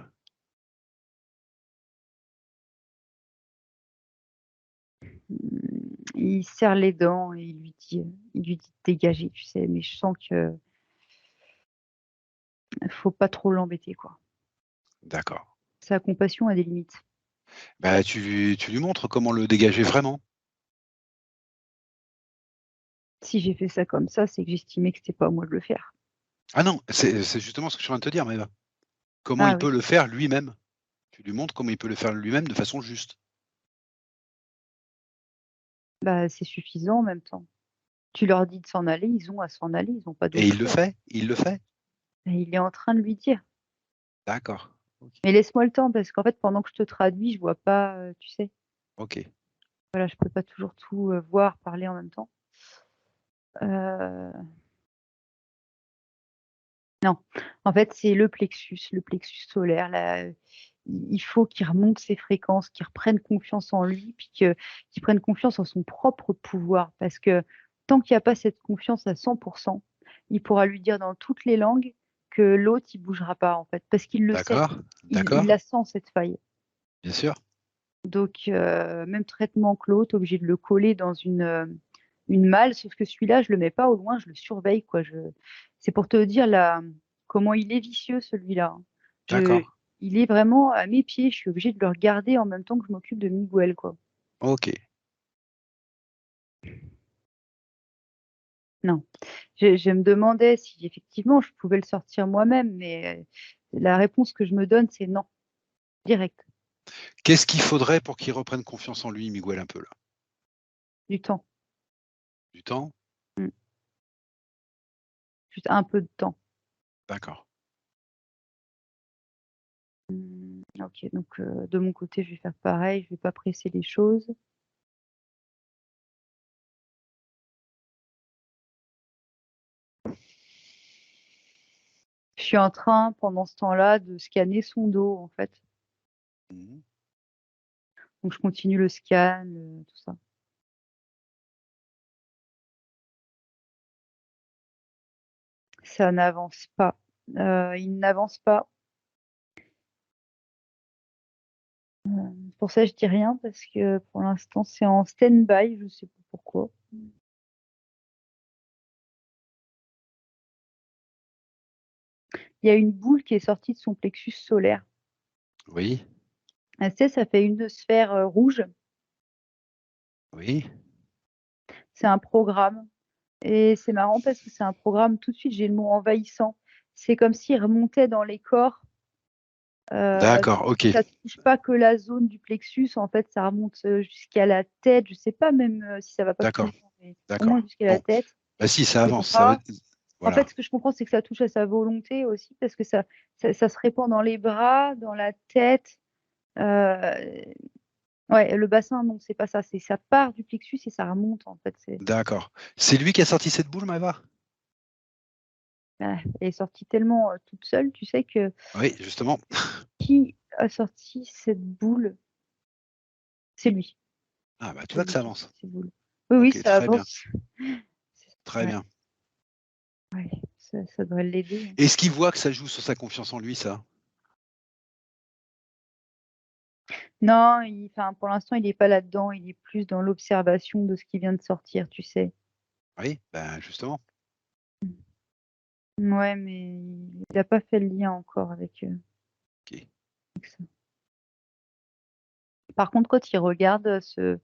il serre les dents et il lui dit de dégager, tu sais? Mais je sens que faut pas trop l'embêter, quoi. D'accord. Sa compassion a des limites. Bah, tu lui montres comment le dégager vraiment. Si j'ai fait ça comme ça, c'est que j'estimais que c'était pas à moi de le faire. Ah non, c'est justement ce que je suis en train de te dire, Maëva. Comment Ah il oui, peut le faire lui-même. Tu lui montres comment il peut le faire lui-même de façon juste. bah, c'est suffisant en même temps. Tu leur dis de s'en aller, ils ont à s'en aller, ils ont pas Et d'autre il le choix. fait, il le fait. Et il est en train de lui dire. D'accord. OK, Mais laisse-moi le temps parce qu'en fait, pendant que je te traduis, je vois pas, tu sais? OK. Voilà, je peux pas toujours tout, voir, parler en même temps. Heu, non, en fait, c'est le plexus solaire là, il faut qu'il remonte ses fréquences, qu'il reprenne confiance en lui, puis qu'il prenne confiance en son propre pouvoir. Parce que tant qu'il y a pas cette confiance à 100 il pourra lui dire dans toutes les langues que l'autre, il bougera pas en fait, parce qu'il le sait. D'accord, Il d'accord, la sent cette faille. bien sûr. Donc même traitement que l'autre, obligé de le coller dans une malle, sauf que celui-là, je le mets pas au loin, je le surveille quoi. C'est pour te dire là, comment il est vicieux celui-là, hein. Je D'accord. Il est vraiment à mes pieds, je suis obligée de le regarder en même temps que je m'occupe de Miguel, quoi. OK. Non, je me demandais si effectivement je pouvais le sortir moi-même, mais la réponse que je me donne, c'est non, direct, Qu'est-ce qu'il faudrait pour qu'il reprenne confiance en lui, Miguel, un peu là? du temps. Du temps? Mmh, juste un peu de temps. D'accord. OK, donc de mon côté, je vais faire pareil, je vais pas presser les choses. Je suis en train, pendant ce temps-là, de scanner son dos, en fait. Mmh. Donc je continue le scan, tout ça. Ça n'avance pas. Il n'avance pas. Pour ça, je dis rien parce que pour l'instant, c'est en stand-by, je sais pas pourquoi. Il y a une boule qui est sortie de son plexus solaire. Oui, Tu sais, ça fait une sphère, rouge. oui, C'est un programme. Et c'est marrant parce que c'est un programme, tout de suite, j'ai le mot envahissant. C'est comme s'il remontait dans les corps. D'accord, ok, Ça touche pas que la zone du plexus, en fait, ça remonte jusqu'à la tête. Je sais pas même si ça va pas plus d'accord, loin, mais au d'accord. moins jusqu'à la Bon, tête, bah si, ça les avance, ça veut... bras. En Voilà, fait, ce que je comprends, c'est que ça touche à sa volonté aussi, parce que ça se répand dans les bras, dans la tête. Euh, ouais, le bassin, non, c'est pas ça. C'est ça part du plexus et ça remonte, en fait. d'accord. C'est lui qui a sorti cette boule, Maëva? Elle est sortie tellement toute seule, tu sais que Oui, justement. qui a sorti cette boule? C'est lui. Ah bah tu C'est vois que lui ça qui a avance. sorti cette boule. Oui, oui, Ok, ça très bien, avance. très Ouais, bien. ouais, ça devrait l'aider, hein. Est-ce qu'il voit que ça joue sur sa confiance en lui, ça? Non, enfin, pour l'instant, il n'est pas là-dedans. Il est plus dans l'observation de ce qui vient de sortir, tu sais. Oui, ben justement. Ouais, mais il n'a pas fait le lien encore Ok. avec ça. Par contre, quand il regarde ce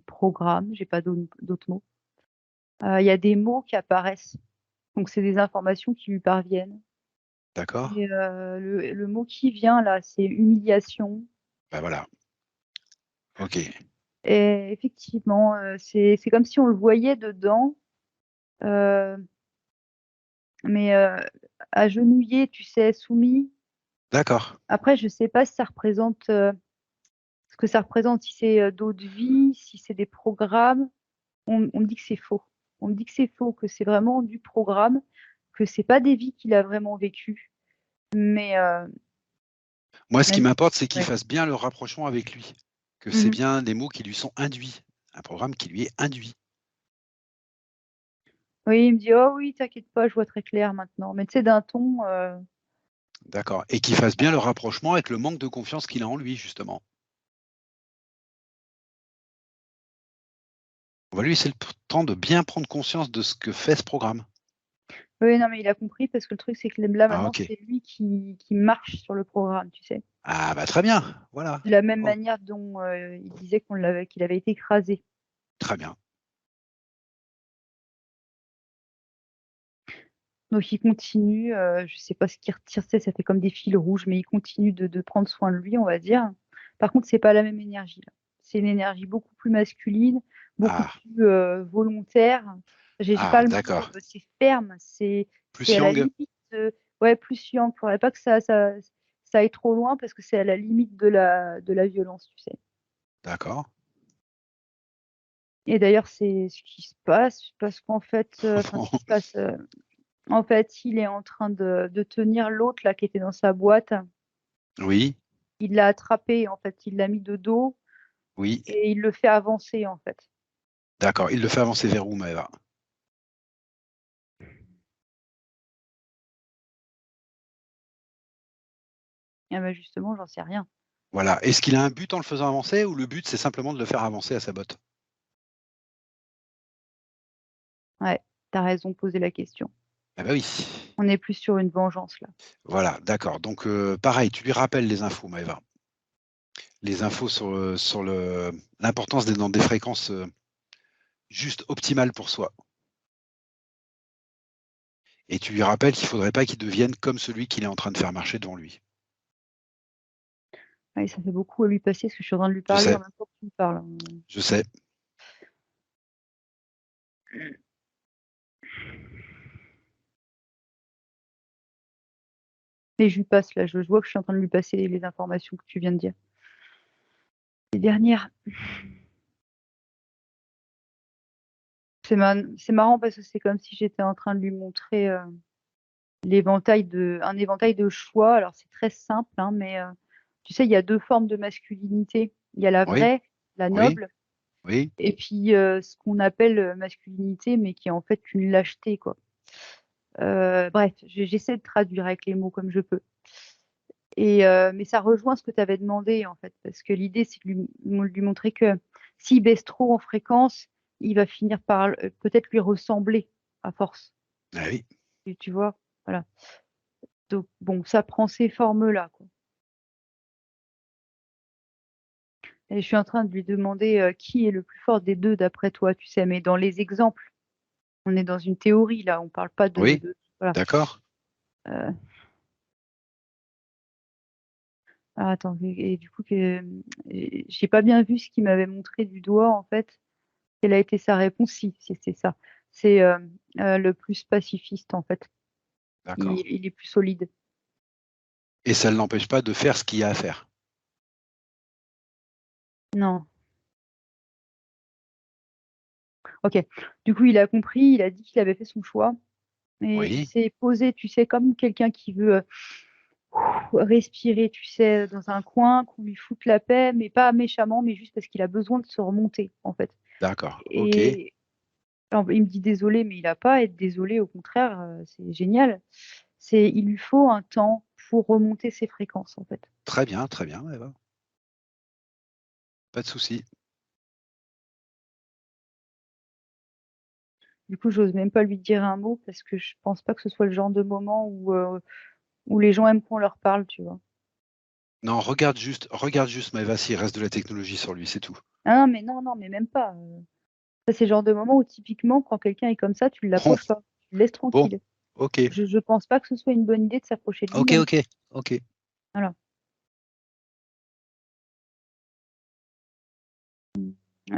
programme, j'ai pas d'autres mots, il y a des mots qui apparaissent. Donc, c'est des informations qui lui parviennent. D'accord. Et le mot qui vient là, c'est humiliation. Ben voilà. Ok. Et effectivement, c'est comme si on le voyait dedans, euh, mais agenouillé, tu sais, soumis. D'accord. Après, je sais pas si ça représente ce que ça représente, si c'est d'autres vies, si c'est des programmes. On me dit que c'est faux. On me dit que c'est faux, que c'est vraiment du programme, que c'est pas des vies qu'il a vraiment vécues. Mais Moi, ce qui même, m'importe, c'est qu'il ouais. fasse bien le rapprochement avec lui. Que c'est Mhm. bien des mots qui lui sont induits. Un programme qui lui est induit. Oui, il me dit, oh oui, t'inquiète pas, je vois très clair maintenant. Mais tu sais, d'un ton, D'accord. Et qu'il fasse bien le rapprochement avec le manque de confiance qu'il a en lui, justement. On va lui laisser le temps de bien prendre conscience de ce que fait ce programme. oui, non, mais il a compris parce que le truc, c'est que là, Ah, maintenant, ok. c'est lui qui marche sur le programme, tu sais. Ah, bah très bien. Voilà. De la même Oh, manière dont il disait qu'il avait été écrasé. très bien. Donc, il continue, je sais pas ce qu'il retire, tu sais, ça fait comme des fils rouges, mais il continue de prendre soin de lui, on va dire. Par contre, c'est pas la même énergie, là. C'est une énergie beaucoup plus masculine, beaucoup Ah, plus volontaire. J'ai pas ah, le mot, d'accord. c'est ferme, c'est Plus à la Yang? limite, ouais, plus yang. Faudrait pas que ça aille trop loin parce que c'est à la limite de la violence, tu sais. D'accord. Et d'ailleurs, c'est ce qui se passe parce qu'en fait, enfin, ce qui se passe, en fait, il est en train de tenir l'autre là qui était dans sa boîte. Oui, Il l'a attrapé, en fait, il l'a mis de dos oui. et il le fait avancer, en fait. D'accord. Il le fait avancer vers où, Maëva? Ah bah justement, j'en sais rien. Voilà. Est-ce qu'il a un but en le faisant avancer ou le but, c'est simplement de le faire avancer à sa botte? Ouais, t'as raison de poser la question. Ah bah oui. On est plus sur une vengeance là. Voilà, d'accord. Donc, pareil, tu lui rappelles les infos, Maëva. Les infos sur l'importance d'être dans des fréquences juste optimales pour soi. Et tu lui rappelles qu'il ne faudrait pas qu'il devienne comme celui qu'il est en train de faire marcher devant lui. Ouais, ça fait beaucoup à lui passer parce que je suis en train de lui Je parler sais, en même temps que tu me parles, hein. je sais. Mais je lui passe là, je vois que je suis en train de lui passer les informations que tu viens de dire. Les dernières. C'est marrant parce que c'est comme si j'étais en train de lui montrer un éventail de choix. Alors c'est très simple, hein, mais tu sais, il y a deux formes de masculinité. Il y a la Oui, vraie, la oui, noble, oui. et puis ce qu'on appelle masculinité, mais qui est en fait une lâcheté, quoi. Bref, j'essaie de traduire avec les mots comme je peux. Et mais ça rejoint ce que tu avais demandé, en fait, parce que l'idée, c'est de lui montrer que s'il baisse trop en fréquence, il va finir par peut-être lui ressembler à force. Ah oui. Tu vois? Voilà. Donc bon, ça prend ces formes-là, quoi. Et je suis en train de lui demander qui est le plus fort des deux d'après toi, tu sais, mais dans les exemples. On est dans une théorie là, on parle pas Oui, voilà. d'accord. Ah, attends, et du coup, j'ai pas bien vu ce qu'il m'avait montré du doigt, en fait. Quelle a été sa réponse? Si, c'est ça. C'est le plus pacifiste, en fait. D'accord. Il est plus solide. Et ça ne l'empêche pas de faire ce qu'il y a à faire. Non. Ok. Du coup, il a compris, il a dit qu'il avait fait son choix. Et il Oui, s'est posé, tu sais, comme quelqu'un qui veut respirer, tu sais, dans un coin, qu'on lui foute la paix, mais pas méchamment, mais juste parce qu'il a besoin de se remonter, en fait. d'accord. OK. Et alors, il me dit désolé, mais il n'a pas à être désolé, au contraire, c'est génial. Il lui faut un temps pour remonter ses fréquences, en fait. Très bien, Eva. Pas de souci. Du coup, j'ose même pas lui dire un mot parce que je pense pas que ce soit le genre de moment où les gens aiment qu'on leur parle, tu vois. Non, regarde juste Maëva s'il reste de la technologie sur lui, c'est tout. Ah non, mais non, non, mais même pas. Ça, c'est le genre de moment où typiquement, quand quelqu'un est comme ça, tu ne Bon, l'approches pas, tu le laisses bon, tranquille. OK. Je pense pas que ce soit une bonne idée de s'approcher de OK, lui-même. OK, OK. Voilà.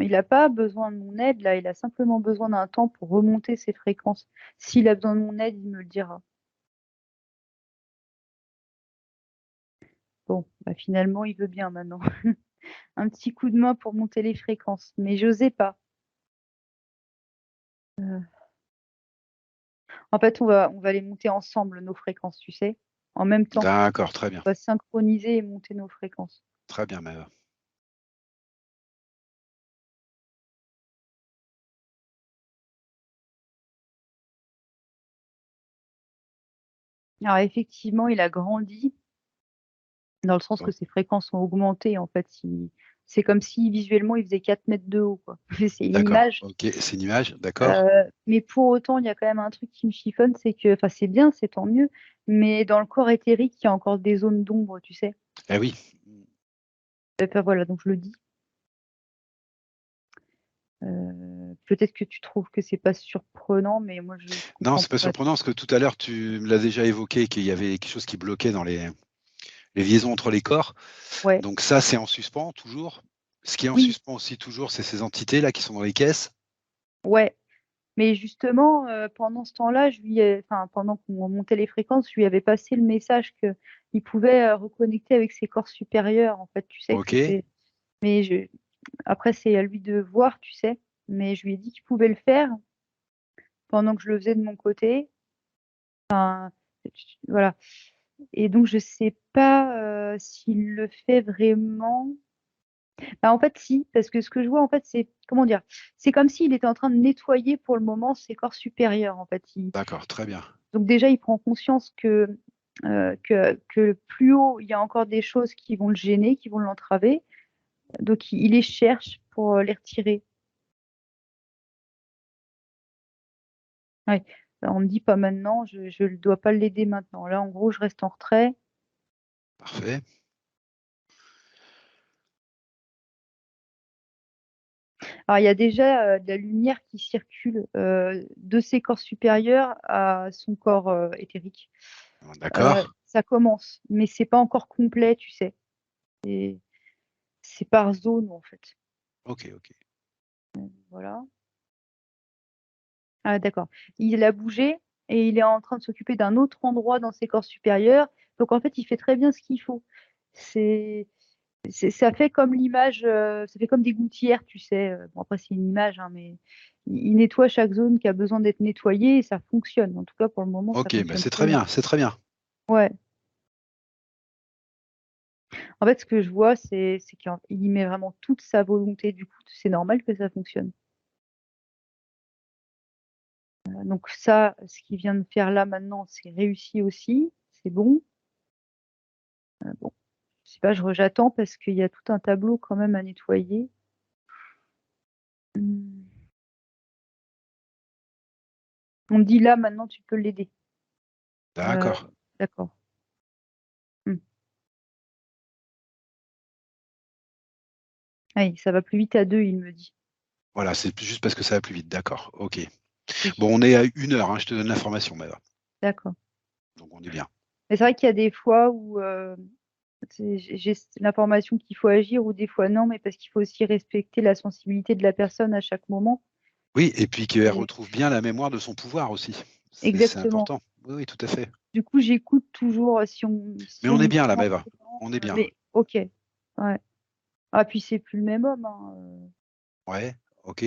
Il n'a pas besoin de mon aide, là, il a simplement besoin d'un temps pour remonter ses fréquences. S'il a besoin de mon aide, il me le dira. Bon, bah, finalement, il veut bien maintenant. Un petit coup de main pour monter les fréquences, mais j'osais pas. Euh, En fait, on va les monter ensemble, nos fréquences, tu sais, en même temps. D'accord, très bien. On va synchroniser et monter nos fréquences. Très bien, Maëva. Alors effectivement, il a grandi dans le sens que O ses fréquences ont augmenté. En fait, c'est comme si visuellement il faisait 4 mètres de haut, quoi. C'est une d'accord, image. OK, c'est une image, d'accord. Mais pour autant, il y a quand même un truc qui me chiffonne, c'est que, enfin, c'est bien, c'est tant mieux, mais dans le corps éthérique, il y a encore des zones d'ombre, tu sais. Eh oui. Enfin, voilà, donc je le dis. Peut-être que tu trouves que c'est pas surprenant, mais moi je Non, comprends c'est pas pas. surprenant parce que tout à l'heure, tu me l'as déjà évoqué qu'il y avait quelque chose qui bloquait dans les liaisons entre les corps. Ouais, Donc ça, c'est en suspens toujours. Ce qui est en oui, suspens aussi toujours, c'est ces entités-là qui sont dans les caisses. ouais. Mais justement, pendant ce temps-là, enfin, pendant qu'on montait les fréquences, je lui avais passé le message que il pouvait reconnecter avec ses corps supérieurs. En fait, tu sais que OK, c'est. Mais après, c'est à lui de voir, tu sais. Mais je lui ai dit qu'il pouvait le faire pendant que je le faisais de mon côté. Voilà. Et donc, je sais pas s'il le fait vraiment. Bah, en fait, si, parce que ce que je vois, en fait, c'est, comment dire, c'est comme s'il était en train de nettoyer pour le moment ses corps supérieurs, en fait. d'accord, très bien. Donc déjà, il prend conscience que plus haut, il y a encore des choses qui vont le gêner, qui vont l'entraver. Donc, il les cherche pour les retirer. Ouais. Alors, on me dit pas maintenant, je ne dois pas l'aider maintenant. Là, en gros, je reste en retrait. Parfait. Alors, il y a déjà de la lumière qui circule de ses corps supérieurs à son corps éthérique. D'accord. Ça commence, mais c'est pas encore complet, tu sais. Et c'est par zone, en fait. OK, OK. Voilà. Ah, d'accord. Il a bougé et il est en train de s'occuper d'un autre endroit dans ses corps supérieurs. Donc, en fait, il fait très bien ce qu'il faut. C'est, ça fait comme l'image, ça fait comme des gouttières, tu sais. Bon, après, c'est une image, hein, mais il nettoie chaque zone qui a besoin d'être nettoyée et ça fonctionne. En tout cas, pour le moment, ça OK, bah, fonctionne c'est très très bien. bien, c'est très bien. Ouais. En fait, ce que je vois, c'est qu'il y met vraiment toute sa volonté. Du coup, c'est normal que ça fonctionne. Donc ça, ce qu'il vient de faire là maintenant, c'est réussi aussi. C'est bon. Bon, je sais pas, j'attends parce qu'il y a tout un tableau quand même à nettoyer. Hmm. On me dit là, maintenant, tu peux l'aider. Euh, D'accord. d'accord. Hmm. Ah oui, ça va plus vite à deux, il me dit. Voilà, c'est juste parce que ça va plus vite. D'accord, OK. Oui, Bon, on est à 1 heure, hein, je te donne l'information, Maëva. d'accord. Donc on est bien. Mais c'est vrai qu'il y a des fois où j'ai l'information qu'il faut agir ou des fois non, mais parce qu'il faut aussi respecter la sensibilité de la personne à chaque moment. Oui, et puis qu'elle Et- retrouve bien la mémoire de son pouvoir aussi. C'est Exactement. important. Oui, oui, tout à fait. Du coup, j'écoute toujours Mais si on on est me bien là, prend Maëva. vraiment, On est bien. mais ok. Ouais. Ah, puis c'est plus le même homme, hein. Ouais, ok.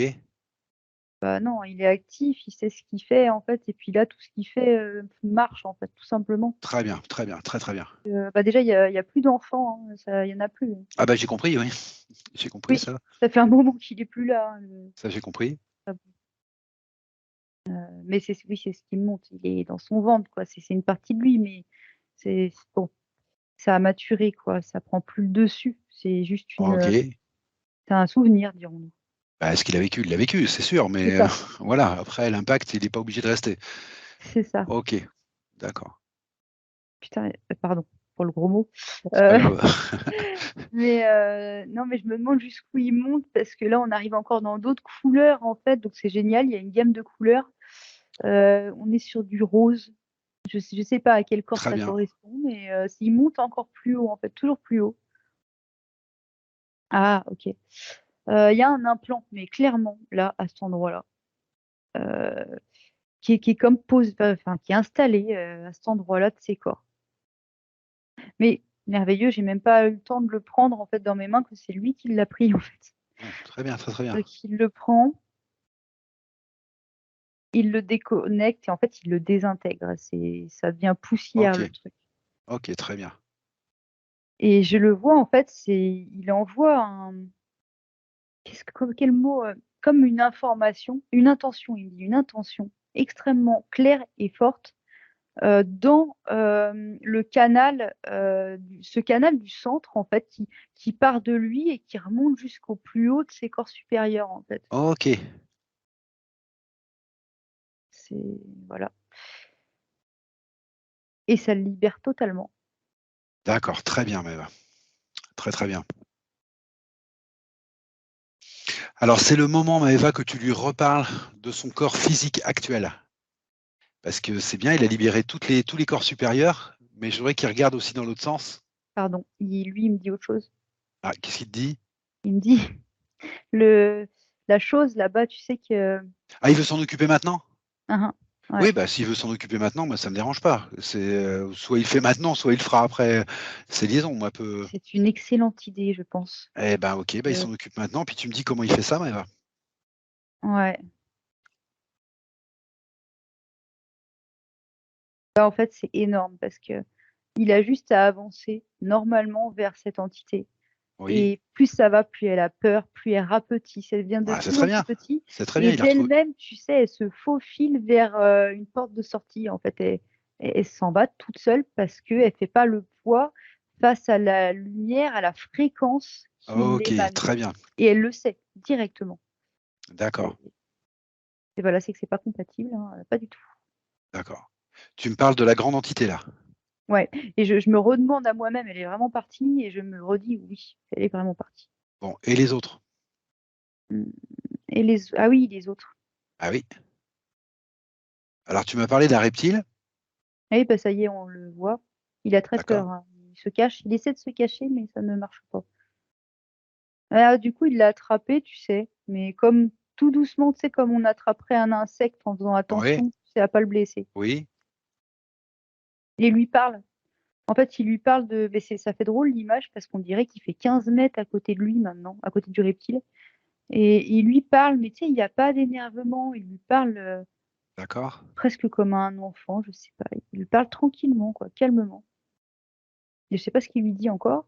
Bah non, il est actif, il sait ce qu'il fait en fait, et puis là, tout ce qu'il fait marche en fait, tout simplement. Très bien, très bien, très très bien. Bah déjà, il y a plus d'enfants, hein, il y en a plus. Ah bah j'ai compris, oui. J'ai compris Oui, ça. ça fait un moment qu'il est plus là, hein, Ça j'ai compris. mais oui, c'est ce qui me monte. Il est dans son ventre, quoi. C'est une partie de lui, mais c'est bon, ça a maturé, quoi. Ça prend plus le dessus. C'est juste Ok. c'est un souvenir, dirons-nous. Bah, ce qu'il a vécu, il l'a vécu, c'est sûr, C'est mais ça, voilà, après l'impact, il n'est pas obligé de rester. c'est ça. Ok, d'accord. Putain, pardon pour le gros mot. C'est pas Euh, grave. mais non, mais je me demande jusqu'où il monte parce que là, on arrive encore dans d'autres couleurs en fait, donc c'est génial. Il y a une gamme de couleurs. On est sur du rose. Je sais pas à quel corps Très ça bien. correspond, mais il monte encore plus haut en fait, toujours plus haut. Ah, ok. Il y a un implant, mais clairement là, à cet endroit-là, euh, qui est comme pose, enfin, qui est installé à cet endroit-là de ses corps. Mais merveilleux, j'ai même pas eu le temps de le prendre en fait dans mes mains, que c'est lui qui l'a pris en fait. Bon, très bien, très très bien. Donc il le prend, il le déconnecte et en fait il le désintègre. Ça devient poussière Ok, le truc. ok, très bien. Et je le vois en fait, il envoie quel mot, comme une information, une intention, il me dit une intention extrêmement claire et forte dans le canal, ce canal du centre en fait, qui part de lui et qui remonte jusqu'au plus haut de ses corps supérieurs en fait. Ok, C'est voilà. Et ça le libère totalement. d'accord, très bien, Maëva. Très très bien. Alors c'est le moment, Maëva, que tu lui reparles de son corps physique actuel. Parce que c'est bien, il a libéré tous les corps supérieurs, mais je voudrais qu'il regarde aussi dans l'autre sens. Pardon. Lui, il me dit autre chose. Ah, qu'est-ce qu'il te dit? Il me dit le la chose là-bas, tu sais que Ah, il veut s'en occuper maintenant? hein, ouais, Oui, bah, s'il veut s'en occuper maintenant, moi, ça me dérange pas. C'est soit il fait maintenant, soit il le fera après ses liaisons. Moi, peu. c'est une excellente idée, je pense. Eh ben, ok, bah, il Euh, s'en occupe maintenant. Puis tu me dis comment il fait ça, Maëva. ouais. Là, en fait, c'est énorme parce que il a juste à avancer normalement vers cette entité. Oui. Et plus ça va, plus elle a peur, plus elle rapetit. Ça devient de Ah, c'est plus très en plus bien. petit. C'est très bien. Et Il a retrouvé. d'elle-même, tu sais, elle se faufile vers une porte de sortie. En fait, elle s'en va toute seule parce qu'elle ne fait pas le poids face à la lumière, à la fréquence qui Ok, l'émane. très bien. Et elle le sait directement. D'accord, Et, et voilà, c'est que c'est pas compatible, hein, pas du tout. d'accord. Tu me parles de la grande entité là. Ouais. Et je me redemande à moi-même, elle est vraiment partie? Et je me redis, oui, elle est vraiment partie. Bon, et les autres? Mm. Ah oui, les autres. Ah oui. Alors, tu m'as parlé d'un reptile. Ah oui, bah ça y est, on le voit. Il a très D'accord. peur, hein. Il se cache, il essaie de se cacher, mais ça ne marche pas. Ah, du coup, il l'a attrapé, tu sais, mais comme tout doucement, tu sais, comme on attraperait un insecte en faisant Oui, attention, tu sais, à pas le blesser. oui. Et il lui parle. En fait, il lui parle de. Mais ça fait drôle l'image parce qu'on dirait qu'il fait 15 mètres à côté de lui maintenant, à côté du reptile. Et il lui parle, mais tu sais, il n'y a pas d'énervement. Il lui parle D'accord. presque comme à un enfant, je sais pas. Il lui parle tranquillement, quoi, calmement. Et je sais pas ce qu'il lui dit encore.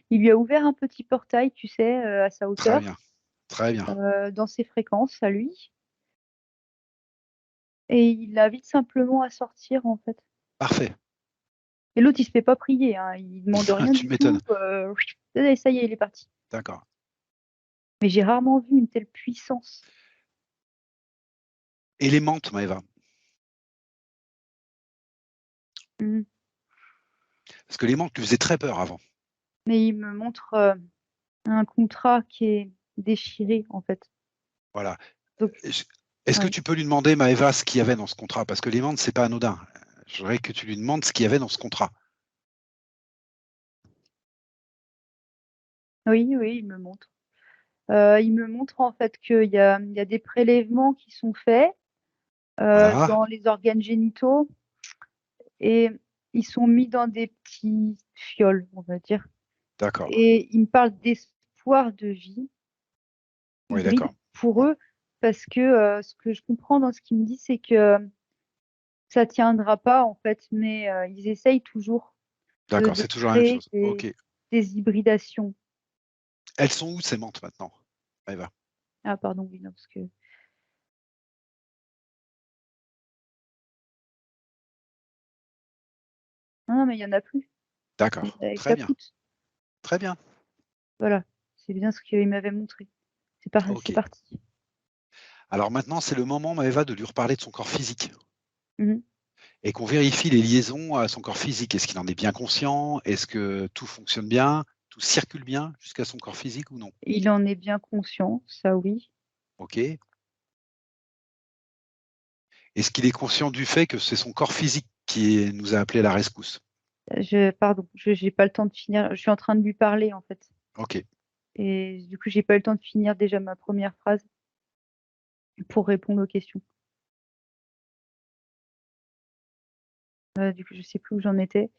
Il lui a ouvert un petit portail, tu sais, à sa Très hauteur, bien. Très bien. dans ses fréquences à lui. Et il l'invite simplement à sortir, en fait. Parfait. Et l'autre, il se fait pas prier, hein, il demande rien Tu du m'étonnes. tout. Et ça y est, il est parti. D'accord. Mais j'ai rarement vu une telle puissance. Et les menthes, Maëva. Mhm. Parce que les menthes lui faisaient très peur avant. Mais il me montre un contrat qui est déchiré, en fait. Voilà. Donc, Est-ce que ouais. tu peux lui demander, Maëva, ce qu'il y avait dans ce contrat? Parce que les ventes, c'est pas anodin. Je voudrais que tu lui demandes ce qu'il y avait dans ce contrat. Oui, il me montre. Il me montre en fait qu'il y a des prélèvements qui sont faits Voilà, dans les organes génitaux et ils sont mis dans des petits fioles, on va dire. d'accord. Et il me parle d'espoir de vie Oui, hybride d'accord. pour eux parce que ce que je comprends dans ce qu'il me dit, c'est que ça tiendra pas en fait, mais ils essayent toujours D'accord, de c'est toujours la même créer chose. Ok. des hybridations. Elles sont où ces menthes maintenant, Maëva? Ah pardon, oui, non, parce que non, mais il y en a plus. C'est D'accord, avec très la bien, poutre. très bien. Voilà, c'est bien ce qu'il m'avait montré. C'est Ok. parti. Alors maintenant, c'est le moment, Maëva, de lui reparler de son corps physique Mhm. et qu'on vérifie les liaisons à son corps physique. Est-ce qu'il en est bien conscient? Est-ce que tout fonctionne bien? Tout circule bien jusqu'à son corps physique ou non? Il en est bien conscient, ça oui. Ok. Est-ce qu'il est conscient du fait que c'est son corps physique qui nous a appelé à la rescousse? Pardon, j'ai pas le temps de finir. Je suis en train de lui parler en fait. Ok. Et du coup, j'ai pas eu le temps de finir déjà ma première phrase pour répondre aux questions. Du coup, je sais plus où j'en étais.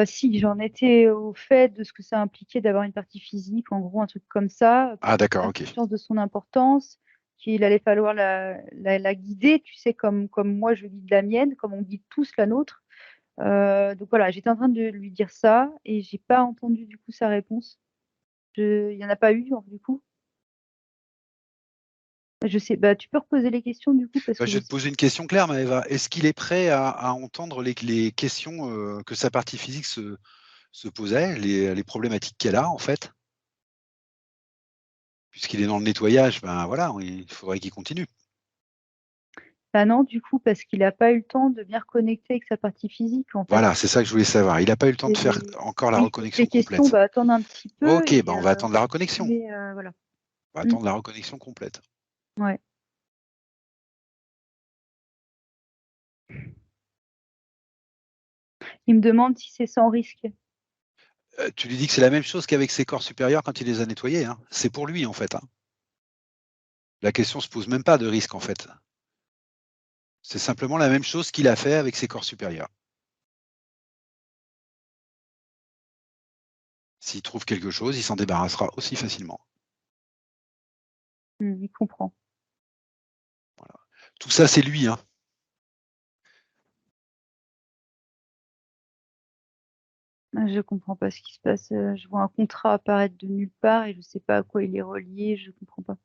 Si, j'en étais au fait de ce que ça impliquait d'avoir une partie physique, en gros, un truc comme ça, Ah pour d'accord, prendre ok. conscience de son importance, qu'il allait falloir la guider, tu sais, comme moi je guide la mienne, comme on guide tous la nôtre. Donc voilà, j'étais en train de lui dire ça et j'ai pas entendu du coup sa réponse. Il y en a pas eu du coup. Je sais, bah tu peux reposer les questions du coup parce Bah, que je je vais te sais. poser une question claire, Maëva. Est-ce qu'il est prêt à entendre les questions que sa partie physique se posait, les problématiques qu'elle a en fait? Puisqu'il est dans le nettoyage, ben voilà, il faudrait qu'il continue. Ah non, du coup, parce qu'il a pas eu le temps de bien reconnecter avec sa partie physique en fait. Voilà, c'est ça que je voulais savoir. Il n'a pas eu le temps de faire Et encore la oui, donc reconnexion les questions, complète. bah attendre un petit peu Ok, et ben on va attendre la reconnexion. mais voilà. On va Mmh, attendre la reconnexion complète. ouais. Il me demande si c'est sans risque. Tu lui dis que c'est la même chose qu'avec ses corps supérieurs quand il les a nettoyés, hein. C'est pour lui en fait, hein. La question se pose même pas de risque en fait. C'est simplement la même chose qu'il a fait avec ses corps supérieurs. S'il trouve quelque chose, il s'en débarrassera aussi facilement. Il comprend. Voilà. Tout ça, c'est lui, hein. Ah, je comprends pas ce qui se passe. Je vois un contrat apparaître de nulle part et je sais pas à quoi il est relié. Je comprends pas.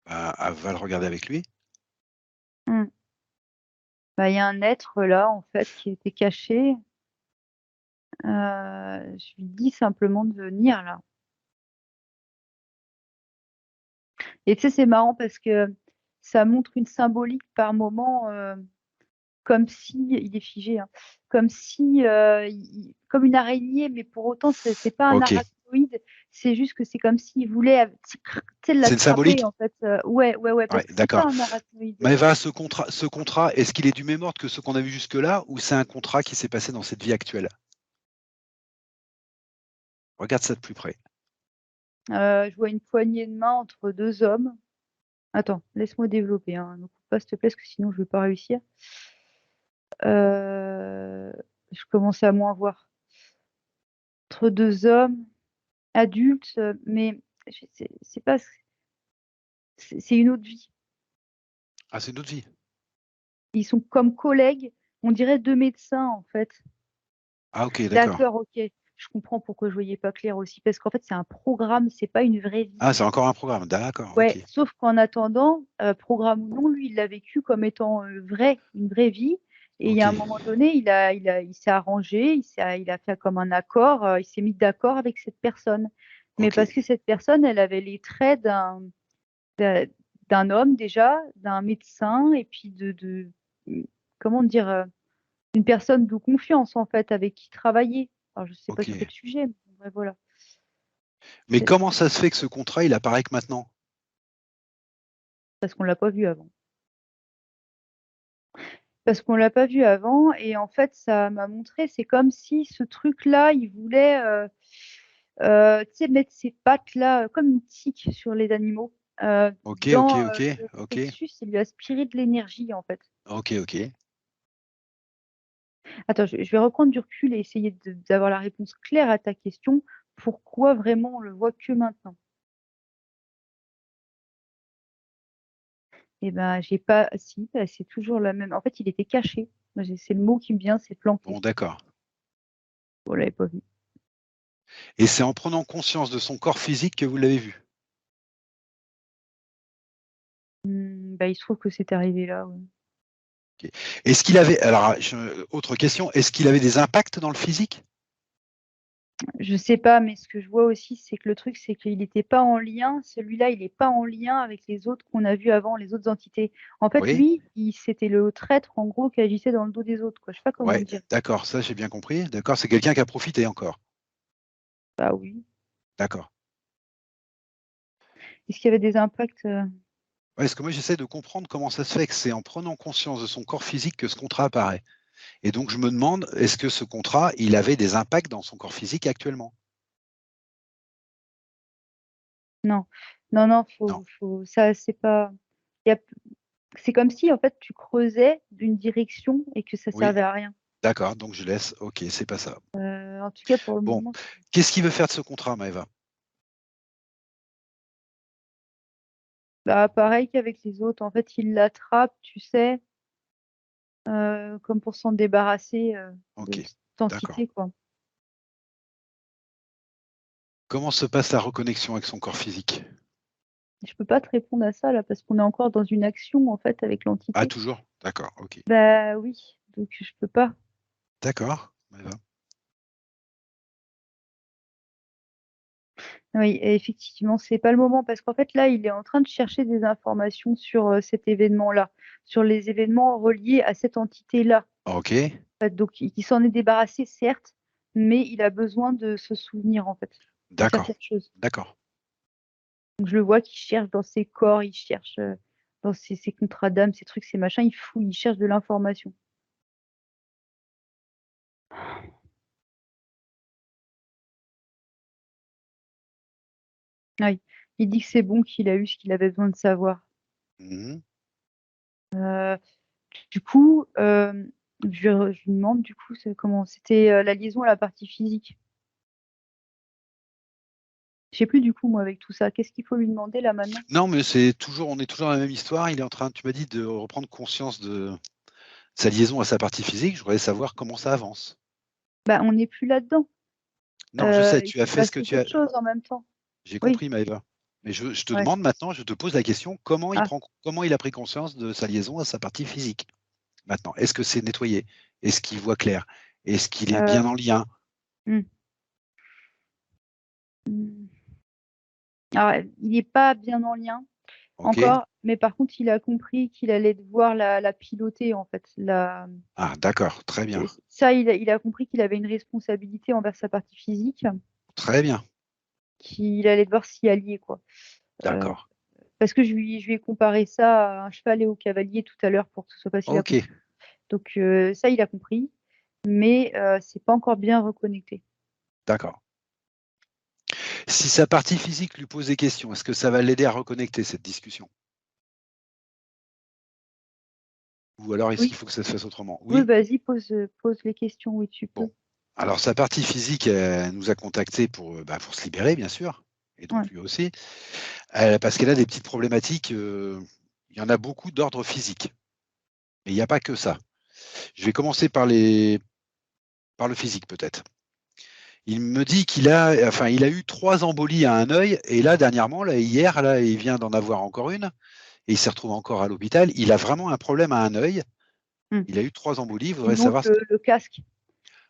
Bah, va le regarder avec lui. Mmh. Bah, il y a un être là, en fait, qui était caché. Je lui dis simplement de venir là. Et tu sais, c'est marrant parce que ça montre une symbolique par moment, comme si il est figé, hein, comme si, comme une araignée, mais pour autant, c'est pas un Ok. arachnoïde, c'est juste que c'est comme s'il voulait, tu sais, C'est une l'attraper symbolique? en fait. Ouais, Ouais, parce que c'est pas d'accord. un arachnoïde. Maëva, ce contrat, est-ce qu'il est du même ordre que ce qu'on a vu jusque-là ou c'est un contrat qui s'est passé dans cette vie actuelle? Regarde ça de plus près. Je vois une poignée de main entre 2 hommes. Attends, laisse-moi développer, hein, ne coupe pas s'il te plaît, parce que sinon je vais pas réussir. Heu, je commence à moins voir. Entre 2 hommes adultes, mais je c'est pas c'est une autre vie. Ah, c'est une autre vie. Ils sont comme collègues, on dirait 2 médecins, en fait. Ah, ok, d'accord. D'accord, OK. Je comprends pourquoi je voyais pas clair aussi, parce qu'en fait, c'est un programme, c'est pas une vraie vie. Ah, c'est encore un programme. D'accord, Ouais, ok. sauf qu'en attendant, programme ou non, lui, il l'a vécu comme étant, une vraie vie et il y Ok, a un moment donné, il s'est arrangé, il a fait comme un accord, il s'est mis d'accord avec cette personne. Mais ok, parce que cette personne, elle avait les traits d'un d'un homme déjà, d'un médecin et puis mmh, comment dire? Une personne de confiance en fait avec qui travailler. Alors je sais pas ok. sur quel sujet, mais bref voilà. Mais C'est comment ça se fait que ce contrat, il apparaît que maintenant? parce qu'on l'a pas vu avant. Parce qu'on l'a pas vu avant et en fait, ça m'a montré, c'est comme si ce truc-là, il voulait, tu sais, mettre ses pattes là, comme une tique sur les animaux, OK, OK, dans, OK, le OK, plexus et lui aspirer de l'énergie, en fait. OK, OK. Attends, je vais reprendre du recul et essayer d'avoir la réponse claire à ta question. Pourquoi vraiment on le voit que maintenant? Eh ben, j'ai pas si, bah, c'est toujours la même en fait, il était caché. Moi, c'est le mot qui me vient, c'est planqué. Bon, d'accord. On l'avait pas vu. Et c'est en prenant conscience de son corps physique que vous l'avez vu? Bah, il se trouve que c'est arrivé là, ouais. OK. Est-ce qu'il avait alors, autre question, est-ce qu'il avait des impacts dans le physique? Je sais pas, mais ce que je vois aussi, c'est que le truc, c'est qu'il était pas en lien celui-là, il est pas en lien avec les autres qu'on a vus avant, les autres entités. En fait, Oui? lui, c'était le traître, en gros, qui agissait dans le dos des autres, quoi. Je sais pas comment Ouais, dire. d'accord, ça j'ai bien compris. D'accord, c'est quelqu'un qui a profité encore? Bah oui. D'accord. Est-ce qu'il y avait des impacts, Ouais, parce que moi j'essaie de comprendre comment ça se fait que c'est en prenant conscience de son corps physique que ce contrat apparaît. Et donc je me demande, est-ce que ce contrat, il avait des impacts dans son corps physique actuellement? non. Non, non, Non. faut ça, c'est pas il y a c'est comme si, en fait, tu creusais d'une direction et que ça Oui, servait à rien. d'accord, donc je laisse. OK, c'est pas ça. En tout cas, pour le Bon, moment, qu'est-ce qu'il veut faire de ce contrat, Maëva? bah, pareil qu'avec les autres, en fait, il l'attrape, tu sais, comme pour s'en débarrasser, de OK, cette d'accord. entité, quoi. Comment se passe la reconnexion avec son corps physique? Je peux pas te répondre à ça, là, parce qu'on est encore dans une action, en fait, avec Ah, l'entité. toujours? D'accord, OK. Bah, oui, donc je peux pas. D'accord, Maëva. Oui, et effectivement, c'est pas le moment parce qu'en fait, là, il est en train de chercher des informations sur, cet événement-là, sur les événements reliés à cette entité-là. OK, Donc il s'en est débarrassé, certes, mais il a besoin de se souvenir, en fait, de d'accord, certaines choses. d'accord, Donc je le vois qu'il cherche dans ses corps, il cherche, dans ses contrats d'âme, ses trucs, ses machins, il fouille, il cherche de l'information. Oui, il dit que c'est bon, qu'il a eu ce qu'il avait besoin de savoir. mmh. Heu, du coup, je lui demande, du coup, c'est comment? C'était, la liaison à la partie physique. Je sais plus, du coup, moi, avec tout ça, qu'est-ce qu'il faut lui demander, là, maintenant? Non, mais c'est toujours on est toujours dans la même histoire. Il est en train tu m'as dit de reprendre conscience de sa liaison à sa partie physique. Je voudrais savoir comment ça avance. Bah, on n'est plus là-dedans. Non, je sais, Il tu as s'est fait ce que passé tu as d'autres choses en même temps. j'ai Oui, compris Maëva. Mais je te ouais. demande maintenant, je te pose la question, Ah, comment il a pris conscience de sa liaison à sa partie physique? Maintenant, est-ce que c'est nettoyé? Est-ce qu'il voit clair? Est-ce qu'il est bien heu, en lien? mmh, mmh. Alors, il n'est pas bien en lien OK. encore, mais par contre, il a compris qu'il allait devoir la piloter, en fait. Ah d'accord, très bien, Ça, il a compris qu'il avait une responsabilité envers sa partie physique, très bien. qu'il allait devoir s'y allier, quoi. Heu, D'accord. parce que je lui ai comparé ça à un cheval et au cavalier tout à l'heure pour que ce soit facile à OK, comprendre. Donc ça, il a compris, mais c'est pas encore bien reconnecté. d'accord. Si sa partie physique lui pose des questions, est-ce que ça va l'aider à reconnecter cette discussion? Ou alors est-ce qu'il Oui, faut que ça se fasse autrement? oui, Oui? vas-y, pose les questions, oui, tu Bon. peux. Alors sa partie physique, elle nous a contactés pour se libérer bien sûr, et donc Ouais. lui aussi, parce qu'elle a des petites problématiques, il y en a beaucoup d'ordre physique, mais il n'y a pas que ça. Je vais commencer par le physique peut-être. Il me dit il a eu 3 embolies à un œil et là dernièrement, là hier, là, il vient d'en avoir encore une et il s'est retrouvé encore à l'hôpital. Il a vraiment un problème à un œil. Mmh. Il a eu 3 embolies, il Et voudrait donc savoir le casque,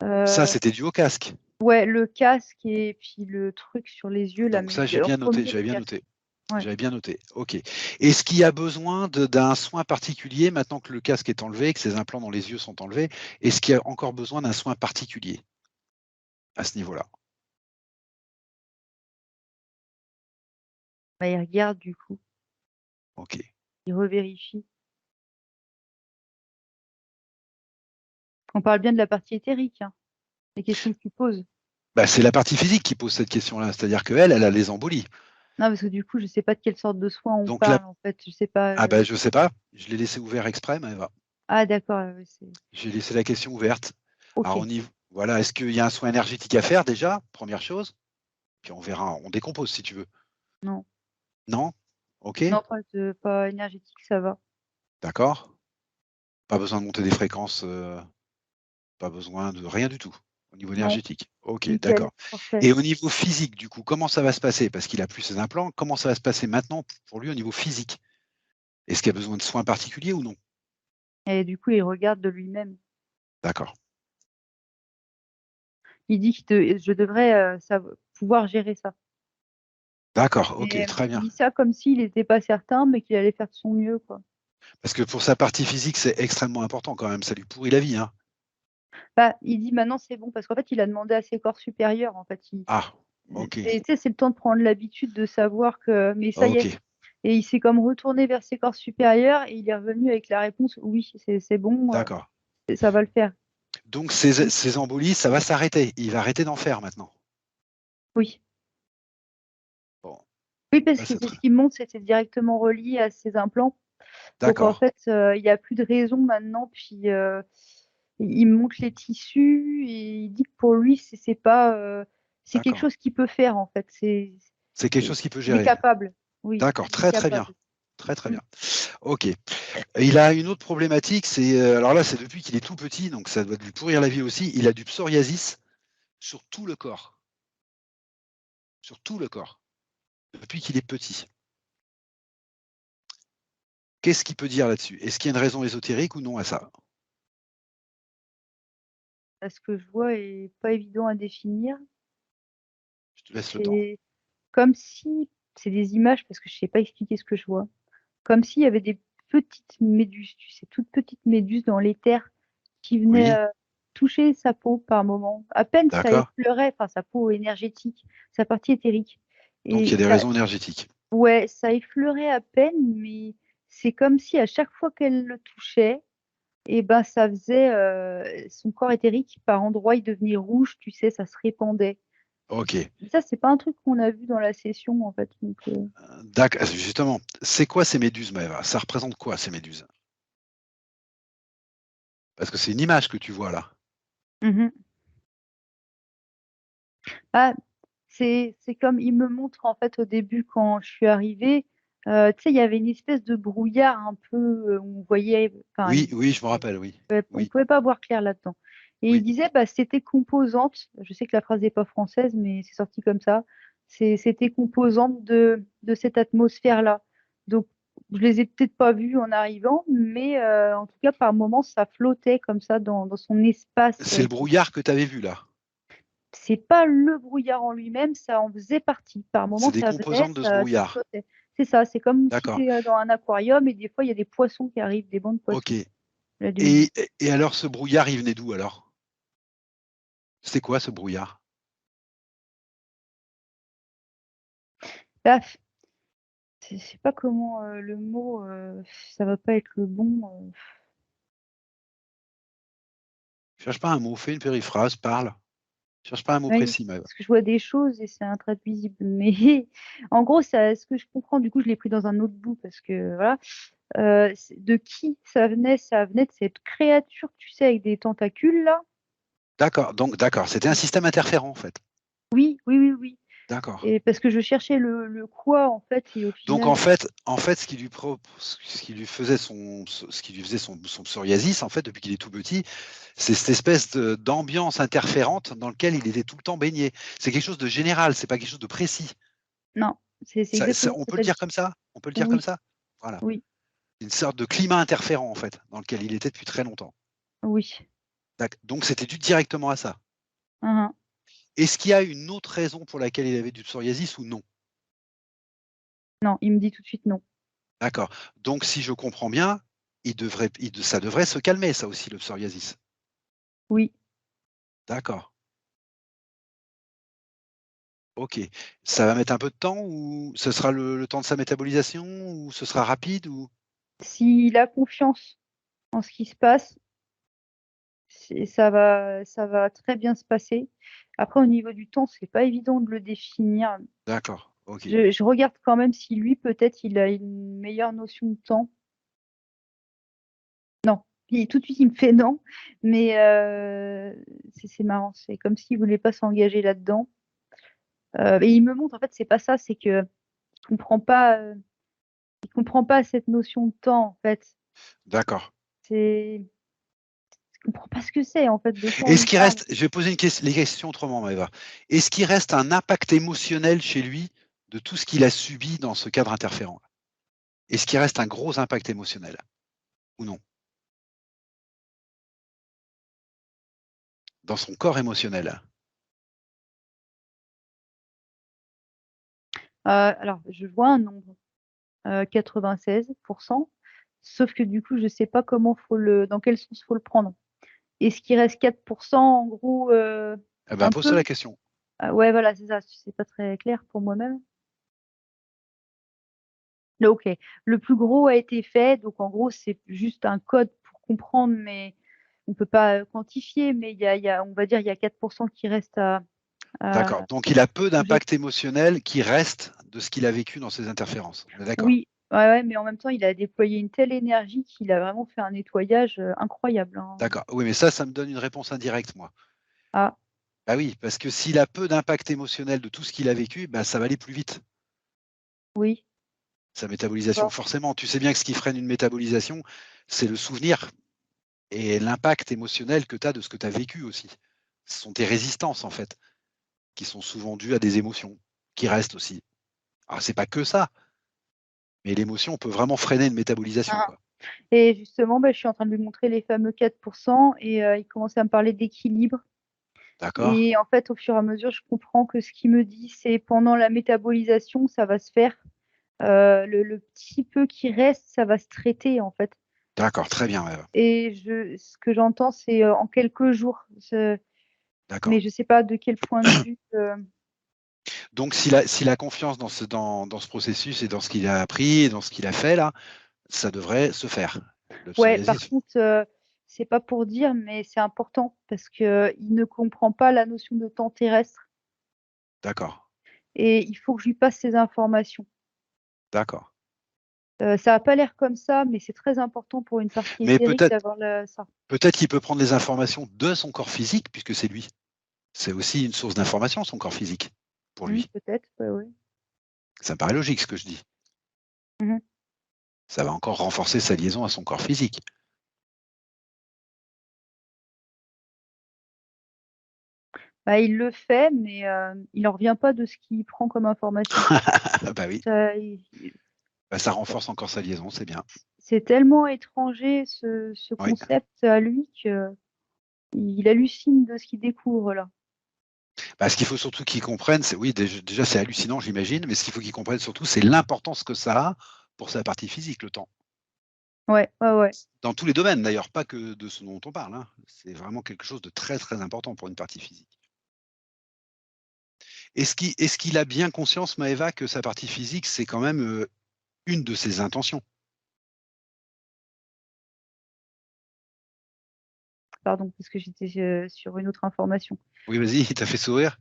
ça heu, c'était dû au casque. ouais, le casque et puis le truc sur les yeux là, Donc mais ça j'ai en bien noté, 1er le j'avais bien casque. noté. Ouais. J'avais bien noté, OK. Est-ce qu'il y a besoin d'un soin particulier maintenant que le casque est enlevé, que ses implants dans les yeux sont enlevés? Est-ce qu'il y a encore besoin d'un soin particulier à ce niveau-là? Bah, il regarde du coup, Ok. il revérifie. On parle bien de la partie éthérique, hein, les questions que tu poses. Bah, c'est la partie physique qui pose cette question-là, c'est-à-dire qu'elle, elle a les embolies. Non, parce que du coup, je sais pas de quelle sorte de soins on Donc là, parle, en fait. Je sais pas. ah bah je sais pas, je l'ai laissé ouvert exprès, mais va. Ah, d'accord, ouais, J'ai laissé la question ouverte. ok. Alors voilà, est-ce qu'il y a un soin énergétique à faire déjà, première chose, puis on verra, on décompose si tu veux. Non, Non? Ok, non, pas énergétique, ça va. d'accord. Pas besoin de monter des fréquences, pas besoin de rien du tout au niveau Non, énergétique. Ok, nickel, d'accord. parfait. Et au niveau physique, du coup, comment ça va se passer? Parce qu'il a plus ses implants, comment ça va se passer maintenant pour lui au niveau physique? Est-ce qu'il a besoin de soins particuliers ou non? Et du coup, il regarde de lui-même. D'accord. Il dit je devrais pouvoir gérer ça. D'accord, ok, Mais très il bien. dit ça comme s'il n'était pas certain, mais qu'il allait faire de son mieux, quoi. Parce que pour sa partie physique, c'est extrêmement important quand même, ça lui pourrit la vie, hein. Bah, il dit maintenant c'est bon, parce qu'en fait, il a demandé à ses corps supérieurs. En fait, Ah, ok, tu sais, c'est le temps de prendre l'habitude de savoir que, mais ça y ok, est. Et il s'est comme retourné vers ses corps supérieurs et il est revenu avec la réponse oui, c'est bon, d'accord. ça va le faire. Donc ces embolies, ça va s'arrêter. Il va arrêter d'en faire maintenant. Oui. Bon, Oui, parce bah, que c'est c'est ce très. qui monte, c'était directement relié à ses implants. Donc en D'accord, fait, il n'y a plus de raison maintenant. Puis il me montre les tissus et il dit que pour lui, c'est pas, c'est quelque d'accord. chose qu'il peut faire en fait. C'est quelque chose qu'il peut Il est gérer. capable. Oui, D'accord, il est très très bien. capable. Très très Mm. bien. Ok. Il a une autre problématique, c'est alors là, c'est depuis qu'il est tout petit, donc ça doit lui pourrir la vie aussi. Il a du psoriasis sur tout le corps. Sur tout le corps. Depuis qu'il est petit. Qu'est-ce qu'il peut dire là-dessus? Est-ce qu'il y a une raison ésotérique ou non à ça? Ce que je vois est pas évident à définir. Je te laisse le temps. C'est comme si, c'est des images parce que je sais pas expliquer ce que je vois. Comme s'il y avait des petites méduses, tu sais, toutes petites méduses dans l'éther qui venaient Oui, toucher sa peau par moment. À peine ça d'accord. effleurait, enfin sa peau énergétique, sa partie éthérique. Donc il y a Et des ça, raisons énergétiques. ouais, ça effleurait à peine, mais c'est comme si à chaque fois qu'elle le touchait, et ben ça faisait son corps éthérique par endroits, il devenait rouge, tu sais, ça se répandait. Ok. Et ça, c'est pas un truc qu'on a vu dans la session en fait. Donc, D'accord. Justement, c'est quoi ces méduses, Maëva? Ça représente quoi ces méduses? Parce que c'est une image que tu vois là. mhm. Ah, c'est comme il me montre en fait au début quand je suis arrivée, tu sais, il y avait une espèce de brouillard un peu, on voyait, enfin, Oui, oui, je me rappelle, oui. on Oui, pouvait pas voir clair là-dedans. Et il oui. disait, bah, c'était composante, je sais que la phrase n'est pas française, mais c'est sorti comme ça, c'était composante de cette atmosphère-là. Donc, je les ai peut-être pas vus en arrivant, mais en tout cas, par moments, ça flottait comme ça dans son espace. C'est le brouillard que tu avais vu là. C'est pas le brouillard en lui-même, ça en faisait partie. Par C'est moment, des ça venait, composantes de ce ça brouillard. flottait. C'est ça, c'est comme si D'accord. tu es dans un aquarium et des fois, il y a des poissons qui arrivent, des bancs de Ok. poissons la nuit. Et, et alors ce brouillard, il venait d'où alors? C'est quoi ce brouillard? Paf, je sais pas comment le mot, ça va pas être le bon. Cherche pas un mot, fais une périphrase, parle. Cherche pas un mot Oui, précis, Maëva. parce que je vois des choses et c'est intraduisible. Mais en gros, ça, ce que je comprends, du coup, je l'ai pris dans un autre bout parce que voilà. De qui ça venait? Ça venait de cette créature, tu sais, avec des tentacules là. D'accord, donc d'accord, c'était un système interférent en fait. Oui, oui, oui, oui. D'accord. Et parce que je cherchais le quoi en fait, et au Donc final, en fait, ce qui lui faisait son psoriasis, en fait, depuis qu'il est tout petit, c'est cette espèce d'ambiance interférente dans laquelle il était tout le temps baigné. C'est quelque chose de général, c'est pas quelque chose de précis. non, c'est exactement On ce que peut tu le as dire dit. comme ça? On peut le dire comme Oui, ça? Voilà. oui, Une sorte de climat interférent, en fait, dans lequel il était depuis très longtemps. oui. Donc c'était dû directement à ça. Uhum. Est-ce qu'il y a une autre raison pour laquelle il avait du psoriasis ou non? Non, il me dit tout de suite non. D'accord. Donc si je comprends bien, ça devrait se calmer, ça aussi, le psoriasis. Oui, D'accord. OK. Ça va mettre un peu de temps ou ce sera le temps de sa métabolisation ou ce sera rapide ou? S'il a confiance en ce qui se passe, ça va très bien se passer. Après au niveau du temps, c'est pas évident de le définir. D'accord, OK. Je regarde quand même si lui, peut-être, il a une meilleure notion de temps. Non, puis tout de suite, il me fait non, mais c'est marrant, c'est comme s'il voulait pas s'engager là-dedans. Et il me montre, en fait, c'est pas ça, c'est qu'il comprend pas, il comprend pas cette notion de temps, en fait. D'accord. C'est Il comprend pas ce que c'est, en fait, de quoi Est-ce on qu'il parle. reste, je vais poser les questions autrement, Maëva. Est-ce qu'il reste un impact émotionnel chez lui de tout ce qu'il a subi dans ce cadre interférent? Est-ce qu'il reste un gros impact émotionnel ou non? Dans son corps émotionnel? Alors je vois un nombre, 96, sauf que du coup, je sais pas comment faut le dans quel sens faut le prendre. Est-ce qu'il reste 4 en gros, Eh ben, un pose-toi la peu? question. Ah ouais, voilà, c'est ça, c'est pas très clair pour moi-même. OK. Le plus gros a été fait, donc en gros, c'est juste un code pour comprendre, mais on peut pas, quantifier, mais il y a on va dire, il y a 4 qui restent D'accord. à Donc il a peu bouger. d'impact émotionnel qui reste de ce qu'il a vécu dans ces interférences. On est d'accord? Oui, ouais, ouais, mais en même temps, il a déployé une telle énergie qu'il a vraiment fait un nettoyage, incroyable, hein. D'accord. Oui, mais ça me donne une réponse indirecte, moi. Ah Bah oui, parce que s'il a peu d'impact émotionnel de tout ce qu'il a vécu, bah, ça va aller plus vite. oui, Sa je sais métabolisation, pas. forcément. Tu sais bien que ce qui freine une métabolisation, c'est le souvenir et l'impact émotionnel que tu as de ce que tu as vécu aussi. Ce sont tes résistances, en fait, qui sont souvent dues à des émotions, qui restent aussi. Alors, c'est pas que ça, mais l'émotion peut vraiment freiner une métabolisation, Ah quoi. et justement, bah, je suis en train de lui montrer les fameux 4 et il commençait à me parler d'équilibre D'accord? et en fait, au fur et à mesure, je comprends que ce qu'il me dit, c'est pendant la métabolisation, ça va se faire. Le petit peu qui reste, ça va se traiter, en fait. D'accord, très bien, ouais, ouais. Et ce que j'entends, c'est en quelques jours. D'accord. Mais je sais pas de quel point de vue. Donc s'il a confiance dans ce processus et dans ce qu'il a appris et dans ce qu'il a fait là, ça devrait se faire, le Ouais, par psoriasis. contre, c'est pas pour dire, mais c'est important parce que il ne comprend pas la notion de temps terrestre D'accord, et il faut que je lui passe ces informations. d'accord. Ça a pas l'air comme ça, mais c'est très important pour une partie Mais éthérique peut-être d'avoir ça. peut-être qu'il peut prendre les informations de son corps physique puisque c'est lui. C'est aussi une source d'information, son corps physique, pour lui. Peut-être, ouais, ouais. Ça me paraît logique ce que je dis. Mmh. Ça va encore renforcer sa liaison à son corps physique. Bah, il le fait, mais il en revient pas de ce qu'il prend comme information. Bah oui, Ça il bah ça renforce encore sa liaison, c'est bien. C'est tellement étranger ce Oui. concept à lui qu'il hallucine de ce qu'il découvre là. Bah, ce qu'il faut surtout qu'il comprenne, c'est oui, déjà c'est hallucinant, j'imagine, mais ce qu'il faut qu'il comprenne surtout, c'est l'importance que ça a pour sa partie physique, le temps. Ouais, ouais, ouais. Dans tous les domaines d'ailleurs, pas que de ce dont on parle, hein. C'est vraiment quelque chose de très, très important pour une partie physique. Est-ce qu'il a bien conscience, Maëva, que sa partie physique, c'est quand même, une de ses intentions? Pardon, parce que j'étais, sur une autre information. Oui, vas-y, il t'a fait sourire?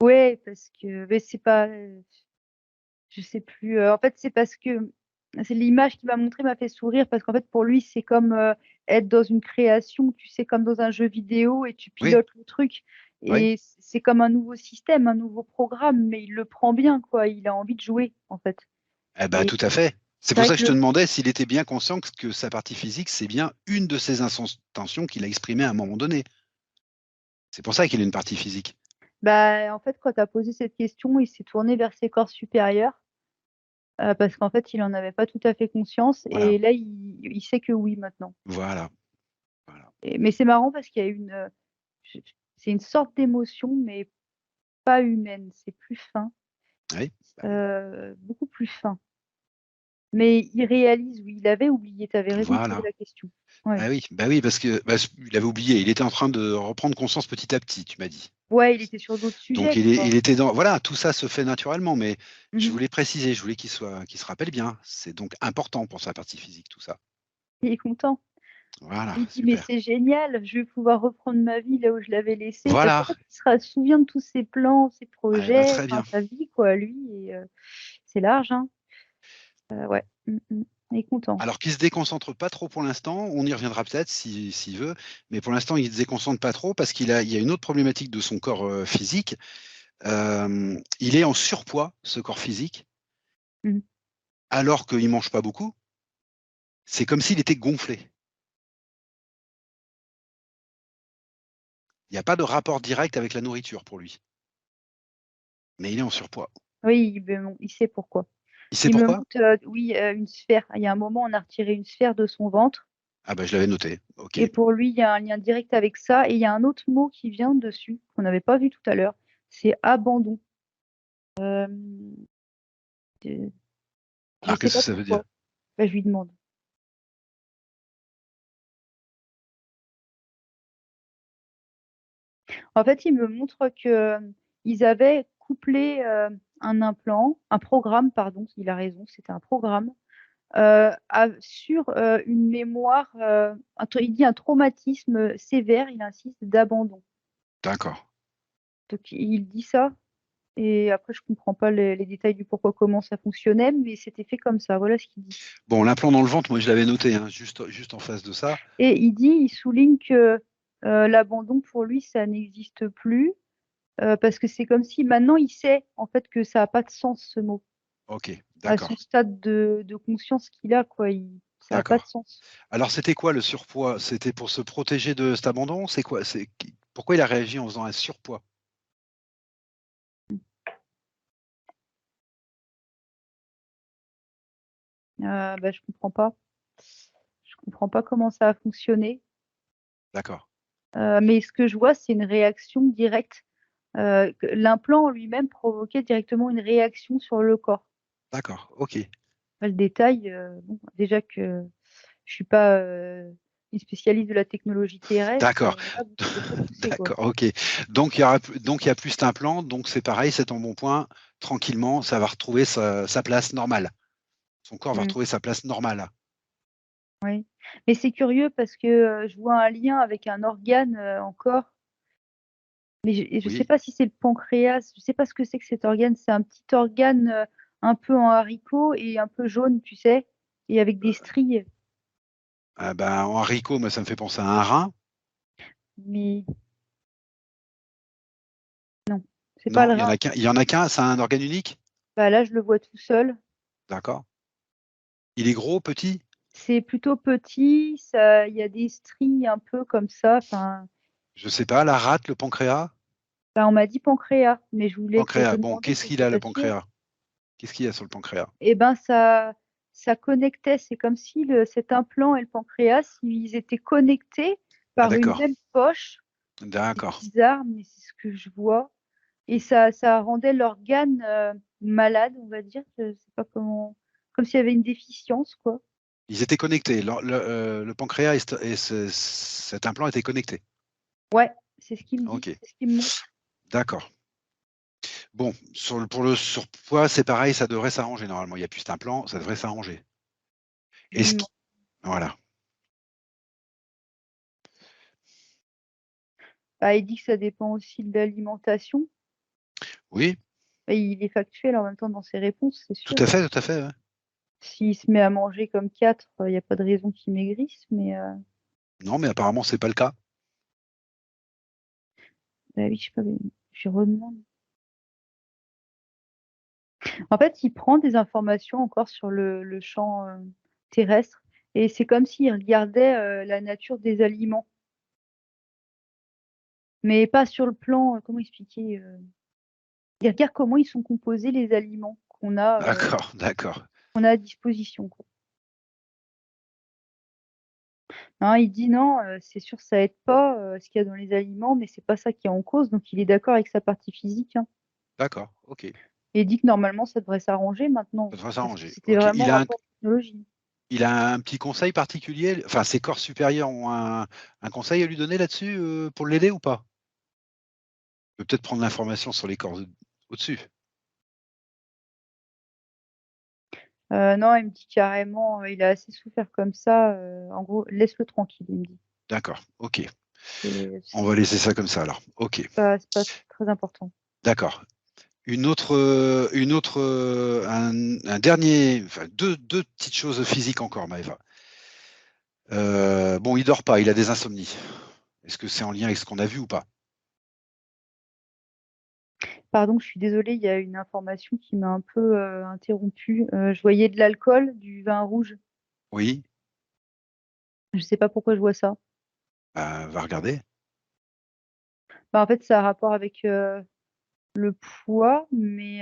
Ouais, parce que mais c'est pas, je sais plus, en fait, c'est parce que c'est l'image qu'il m'a montrée m'a fait sourire parce qu'en fait, pour lui, c'est comme, être dans une création, tu sais, comme dans un jeu vidéo et tu Oui, pilotes le truc oui. et c'est comme un nouveau système, un nouveau programme, mais il le prend bien, quoi. Il a envie de jouer, en fait Eh bah, et tout à fait. C'est c'est pour vrai ça que que je te le demandais s'il était bien conscient que sa partie physique, c'est bien une de ses intentions qu'il a exprimées à un moment donné. C'est pour ça qu'il a une partie physique. bah, en fait, quand tu as posé cette question, il s'est tourné vers ses corps supérieurs, parce qu'en fait, il en avait pas tout à fait conscience Voilà, et là, il sait que oui, maintenant voilà, voilà. mais c'est marrant parce qu'il y a je c'est une sorte d'émotion, mais pas humaine, c'est plus fin, Oui, bah oui. beaucoup plus fin. Mais il réalise, oui, il avait oublié, tu avais raison de poser Voilà. la question. Ouais. Bah oui, parce que, il avait oublié, il était en train de reprendre conscience petit à petit, tu m'as dit. Ouais, il était sur d'autres Donc sujets, quoi. il était dans. Voilà, tout ça se fait naturellement, mais je Mmh. voulais préciser, je voulais qu'il se rappelle bien. C'est donc important pour sa partie physique, tout ça. Il est content. Voilà, Il dit: «Mais super. c'est génial, je vais pouvoir reprendre ma vie là où je l'avais laissée». Parce qu'en Voilà, fait, il se souvient de tous ses plans, ses eh ben, projets, très enfin bien. sa vie quoi, lui et c'est large, hein. Ouais. Il est content. Alors qu'il se déconcentre pas trop pour l'instant, on y reviendra peut-être s'il veut, mais pour l'instant, il se déconcentre pas trop parce il y a une autre problématique de son corps, physique. Il est en surpoids, ce corps physique, Mmh. alors qu'il mange pas beaucoup. C'est comme s'il était gonflé. Il y a pas de rapport direct avec la nourriture pour lui, mais il est en surpoids. Oui, ben, bon, il sait pourquoi. Il sait Il me pourquoi? montre, oui, une sphère. Il y a un moment, on a retiré une sphère de son ventre Ah bah, je l'avais noté. OK, et pour lui, il y a un lien direct avec ça et il y a un autre mot qui vient dessus, qu'on n'avait pas vu tout à l'heure, c'est abandon. De je alors sais qu'est-ce pas que ça veut dire? pourquoi. Bah, je lui demande. En fait, il me montre que, ils avaient couplé, un programme pardon, il a raison, c'était un programme, sur, une mémoire, il dit un traumatisme, sévère, il insiste, d'abandon. D'accord. Donc il dit ça et après je comprends pas les détails du pourquoi, comment ça fonctionnait, mais c'était fait comme ça, voilà ce qu'il dit. Bon, l'implant dans le ventre, moi je l'avais noté, hein, juste en face de ça. Et il souligne que, l'abandon pour lui ça n'existe plus, parce que c'est comme si maintenant il sait en fait que ça a pas de sens ce mot. OK, À son d'accord, stade de conscience qu'il a quoi, ça a pas de d'accord. sens. Alors c'était quoi le surpoids? C'était pour se protéger de cet abandon? C'est quoi? Pourquoi il a réagi en faisant un surpoids? Bah, je comprends pas. Je comprends pas comment ça a fonctionné, D'accord, mais ce que je vois, c'est une réaction directe, que l'implant en lui-même provoquait directement une réaction sur le corps. d'accord, OK, Pas le détail, bon, déjà que je suis pas, une spécialiste de la technologie terrestre, d'accord, là, vous c'est trop poussé, quoi. d'accord, OK. Donc il y a plus cet implant, donc c'est pareil, c'est en bon point, tranquillement, ça va retrouver sa place normale. Son corps va Mmh, retrouver sa place normale. oui, mais c'est curieux parce que, je vois un lien avec un organe, encore. Mais je sais Oui, pas si c'est le pancréas, je sais pas ce que c'est que cet organe. C'est un petit organe, un peu en haricot et un peu jaune, tu sais? Et avec des stries. ah ben, en haricot, moi ça me fait penser à un rein. Mais non, c'est pas Non, le rein. il y en a qu'un, c'est un organe unique? Bah, là, je le vois tout seul. D'accord. Il est gros, petit? C'est plutôt petit, ça il y a des stries un peu comme ça, enfin, Je sais pas, la rate, le pancréas? bah, on m'a dit pancréas, mais je voulais te Pancréas, bon, demander, qu'est-ce qu'il j'étais a le pas sûre. pancréas? Qu'est-ce qu'il y a sur le pancréas? Et ben, ça connectait, c'est comme si cet implant et le pancréas, ils étaient connectés Ah par une d'accord, même poche. C'est d'accord, bizarre, mais c'est ce que je vois et ça rendait l'organe, malade, on va dire, je sais pas comment, comme s'il y avait une déficience, quoi. ils étaient connectés. Le pancréas cet implant était connecté? Ouais, c'est ce qu'il me dit, OK, c'est ce qu'il me montre. d'accord. Bon, pour le surpoids, c'est pareil, ça devrait s'arranger normalement. Il y a plus cet implant, ça devrait s'arranger. Je lui Est-ce demande. qu Voilà. Bah, il dit que ça dépend aussi de l'alimentation. Oui, Et il est factuel en même temps dans ses réponses, c'est sûr. tout à fait, ouais. S'il se met à manger comme 4, il y a pas de raison qu'il maigrisse, mais Non, mais apparemment, c'est pas le cas. bah, oui, je sais pas, mais je lui redemande. En fait, il prend des informations encore sur le champ, terrestre et c'est comme s'il regardait, la nature des aliments, mais pas sur le plan, comment expliquer? Il regarde comment ils sont composés les aliments D'accord, d'accord, qu'on a à disposition, quoi. Hein, il dit: «Non, c'est sûr ça aide pas, ce qu'il y a dans les aliments, mais c'est pas ça qui est en cause», donc il est d'accord avec sa partie physique, hein d'accord, OK. et il dit que normalement ça devrait s'arranger maintenant, Ça devrait parce que s'arranger. c'était OK. vraiment rapport technologie. Il a un petit conseil particulier? Enfin, ses corps supérieurs ont un conseil à lui donner là-dessus, pour l'aider ou pas? peut peut-être prendre l'information sur les corps au-dessus. Non, il me dit carrément, il a assez souffert comme ça, en gros: «Laisse-le tranquille», il me dit. D'accord, OK. On C'est va laisser ça comme ça alors. OK, c'est pas très important. d'accord. Un dernier, enfin 2 petites choses physiques encore, Maëva. Bon, il dort pas, il a des insomnies. Est-ce que c'est en lien avec ce qu'on a vu ou pas? Pardon, je suis désolée, il y a une information qui m'a un peu, interrompue. Je voyais de l'alcool, du vin rouge. Oui? Je sais pas pourquoi je vois ça. Va regarder. Bah, en fait, ça a rapport avec, le poids, mais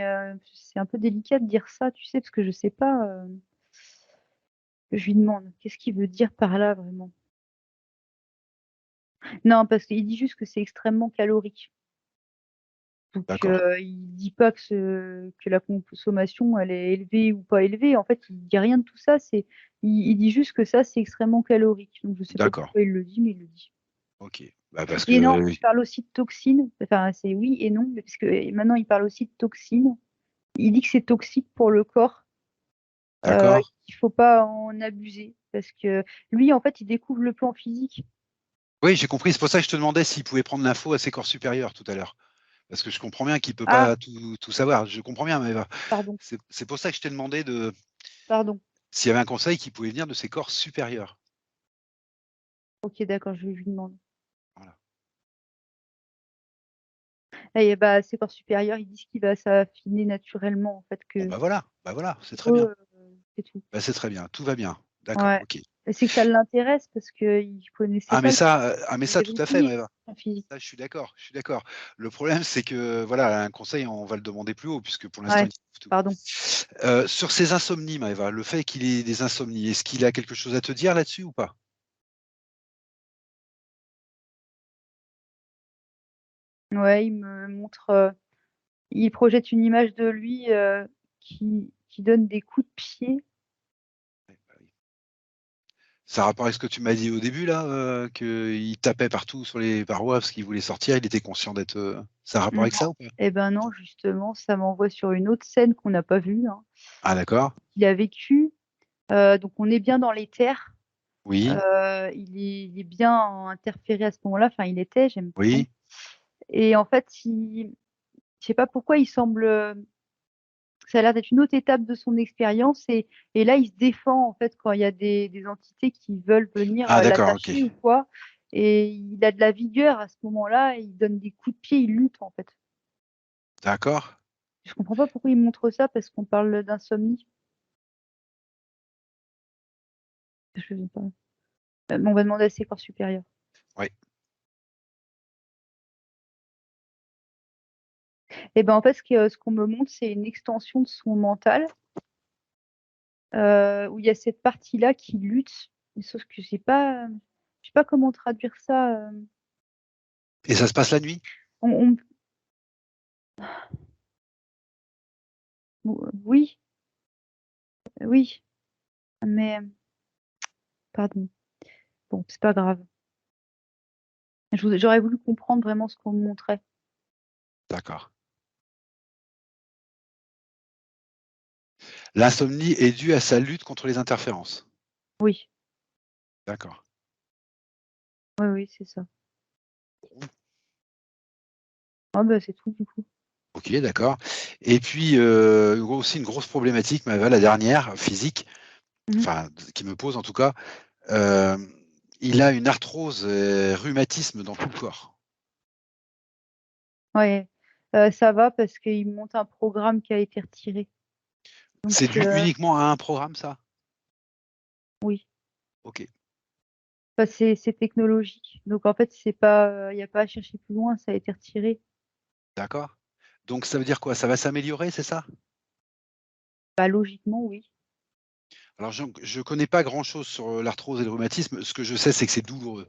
c'est un peu délicat de dire ça, tu sais? Parce que je sais pas, je lui demande: «Qu'est-ce qu'il veut dire par là vraiment?» Non, parce qu'il dit juste que c'est extrêmement calorique. Donc D'accord, il dit pas que la consommation, elle est élevée ou pas élevée. En fait, il dit rien de tout ça, il dit juste que ça, c'est extrêmement calorique. Donc je sais pas d'accord. pourquoi il le dit, mais il le dit. OK. Bah, parce Et non, que il parle aussi de toxines, enfin c'est oui et non, mais parce que maintenant il parle aussi de toxines. Il dit que c'est toxique pour le corps, d'accord. qu'il faut pas en abuser parce que lui, en fait, il découvre le plan physique. Oui, j'ai compris. C'est pour ça que je te demandais s'il pouvait prendre l'info à ses corps supérieurs tout à l'heure. Parce que je comprends bien qu'il peut Ah! pas tout savoir. Je comprends bien, Maëva. Pardon, C'est pour ça que je t'ai demandé de pardon. s'il y avait un conseil qui pouvait venir de ses corps supérieurs. OK, d'accord, je lui demande. Voilà. Et bah, ses corps supérieurs, ils disent qu'il va s'affiner naturellement, en fait, Bon, que bah, voilà, c'est très pour bien. eux, c'est tout. Bah, c'est très bien, tout va bien. D'accord, Ouais. OK. Et c'est que ça l'intéresse parce qu'il connaissait Ah pas mais le ça, tout à fait, vérifier Maëva. en physique. Ça, je suis d'accord, je suis d'accord. Le problème, c'est que, voilà, un conseil, on va le demander plus haut puisque pour l'instant, Ouais, il trouve tout. pardon. Sur ses insomnies, Maëva, le fait qu'il ait des insomnies, est-ce qu'il a quelque chose à te dire là-dessus ou pas? Ouais, il me montre, il projette une image de lui, qui donne des coups de pied. Ouais, bah, oui. Ça a rapport avec ce que tu m'as dit au début là, qu'il tapait partout sur les parois parce qu'il voulait sortir, il était conscient d'être, ça a rapport avec Non. ça ou pas? Et ben non, justement, ça m'envoie sur une autre scène qu'on n'a pas vue, hein. Ah d'accord, Il a vécu, donc on est bien dans les terres, oui, il est bien interféré à ce moment-là, enfin il était, j'aime pas. oui, Et en fait, je sais pas pourquoi il semble, ça a l'air d'être une autre étape de son expérience et là, il se défend, en fait, quand il y a des entités qui veulent venir, ah d'accord, OK, l'attacher ou quoi et il a de la vigueur à ce moment-là et il donne des coups de pied, il lutte, en fait. d'accord. Je comprends pas pourquoi il montre ça parce qu'on parle d'insomnie. Je sais pas. Mais on va demander à ses corps supérieurs. Oui, Et ben, en fait, ce qu'on me montre, c'est une extension de son mental, où il y a cette partie-là qui lutte, mais sauf que je sais pas comment traduire ça, et ça se passe la nuit? on oui, oui, mais pardon. Bon, c'est pas grave. J'aurais voulu comprendre vraiment ce qu'on me montrait. D'accord. L'insomnie est due à sa lutte contre les interférences? Oui, D'accord. oui, oui, c'est ça. Ah bah, c'est tout du coup. OK, d'accord et puis, aussi une grosse problématique, mais la dernière, physique, Mmh. enfin, qui me pose en tout cas, hem, il a une arthrose et rhumatisme dans tout le corps. Ouais, ça va parce qu'il me montre un programme qui a été retiré. Donc C'est dû uniquement à un programme ça? oui. OK, Bah, c'est technologique. Donc en fait, c'est pas, il y a pas à chercher plus loin, ça a été retiré. d'accord. Donc ça veut dire quoi? Ça va s'améliorer, c'est ça? Bah, logiquement, oui. Alors je connais pas grand chose sur, l'arthrose et le rhumatisme. Ce que je sais, c'est que c'est douloureux.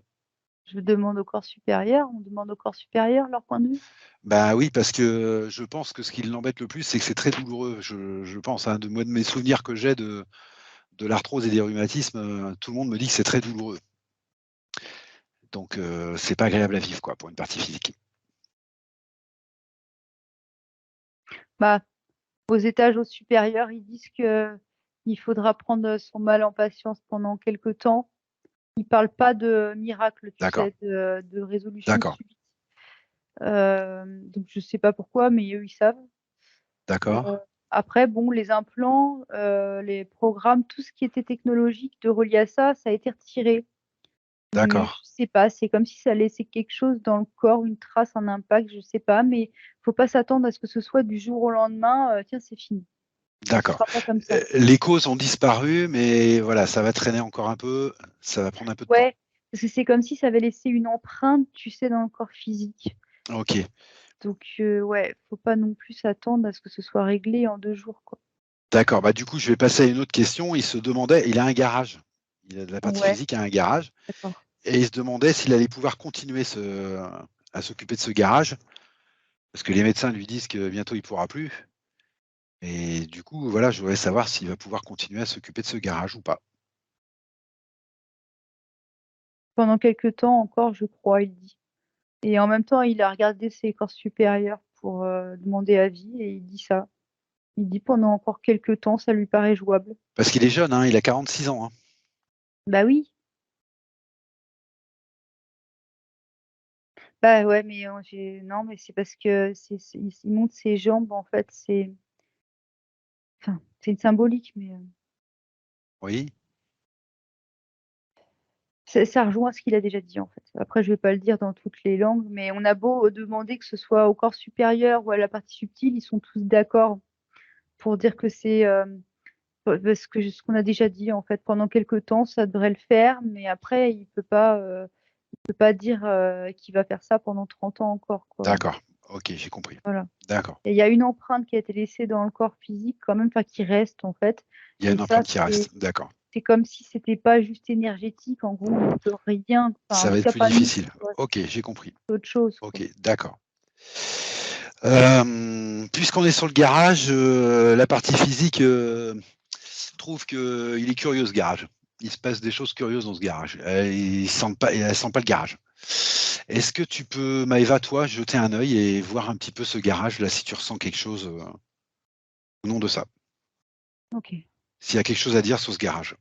Je demande au corps supérieur, on demande au corps supérieur leur point de vue? Bah, oui, parce que je pense que ce qui l'embête le plus, c'est que c'est très douloureux. Je pense, hein, de mes souvenirs que j'ai de l'arthrose et des rhumatismes, tout le monde me dit que c'est très douloureux. Donc c'est pas agréable à vivre quoi, pour une partie physique. Bah, aux étages au supérieur, ils disent que il faudra prendre son mal en patience pendant quelque temps. Ils parlent pas de miracle, tu D'accord, sais, de résolution d'accord, subite. Donc je sais pas pourquoi, mais eux, ils savent. d'accord, Après, bon, les implants, les programmes, tout ce qui était technologique de relié à ça, ça a été retiré. Mais je d'accord, sais pas, c'est comme si ça laissait quelque chose dans le corps, une trace, un impact, je sais pas, mais faut pas s'attendre à ce que ce soit du jour au lendemain, tiens, c'est fini. Ce d'accord. sera pas comme ça. Les causes ont disparu, mais voilà, ça va traîner encore un peu, ça va prendre un peu de temps. Ouais, parce que c'est comme si ça avait laissé une empreinte, tu sais, dans le corps physique. Ok, Donc, ouais, faut pas non plus s'attendre à ce que ce soit réglé en 2 jours, quoi. d'accord. Bah, du coup, je vais passer à une autre question. Il se demandait, il a un garage. Il a de la partie Ouais, physique, il a un garage. d'accord. Et il se demandait s'il allait pouvoir continuer à s'occuper de ce garage. Parce que les médecins lui disent que bientôt il ne pourra plus. Et du coup, voilà, je voudrais savoir s'il va pouvoir continuer à s'occuper de ce garage ou pas. Pendant quelques temps encore, je crois, il dit. Et en même temps, il a regardé ses corps supérieurs pour demander avis et il dit ça. Il dit pendant encore quelques temps, ça lui paraît jouable. Parce qu'il est jeune, hein, il a 46 ans. Hein. Bah oui, bah ouais, mais non, mais c'est parce que il monte ses jambes, en fait, enfin, c'est une symbolique, mais Oui, ça rejoint ce qu'il a déjà dit, en fait. Après, je vais pas le dire dans toutes les langues, mais on a beau demander que ce soit au corps supérieur ou à la partie subtile, ils sont tous d'accord pour dire que c'est parce que ce qu'on a déjà dit, en fait, pendant quelques temps, ça devrait le faire, mais après, il peut pas dire qu'il va faire ça pendant 30 ans encore, quoi. d'accord. Ok, j'ai compris. Voilà. D'accord. Et il y a une empreinte qui a été laissée dans le corps physique, quand même, enfin, qui reste, en fait. Il y a Et une ça, empreinte qui reste. D'accord. c'est comme si c'était pas juste énergétique. En gros, on peut rien, enfin, Ça en va tout être cas, plus pas nous, difficile. tu vois, Ok, j'ai compris. c'est autre chose, quoi. Ok, d'accord. Puisqu'on est sur le garage, la partie physique trouve qu'il est curieux ce garage. Il se passe des choses curieuses dans ce garage. Elle sent pas le garage. Est-ce que tu peux, Maëva, toi, jeter un œil et voir un petit peu ce garage, là, si tu ressens quelque chose au nom de ça? Ok. S'il y a quelque chose à dire sur ce garage.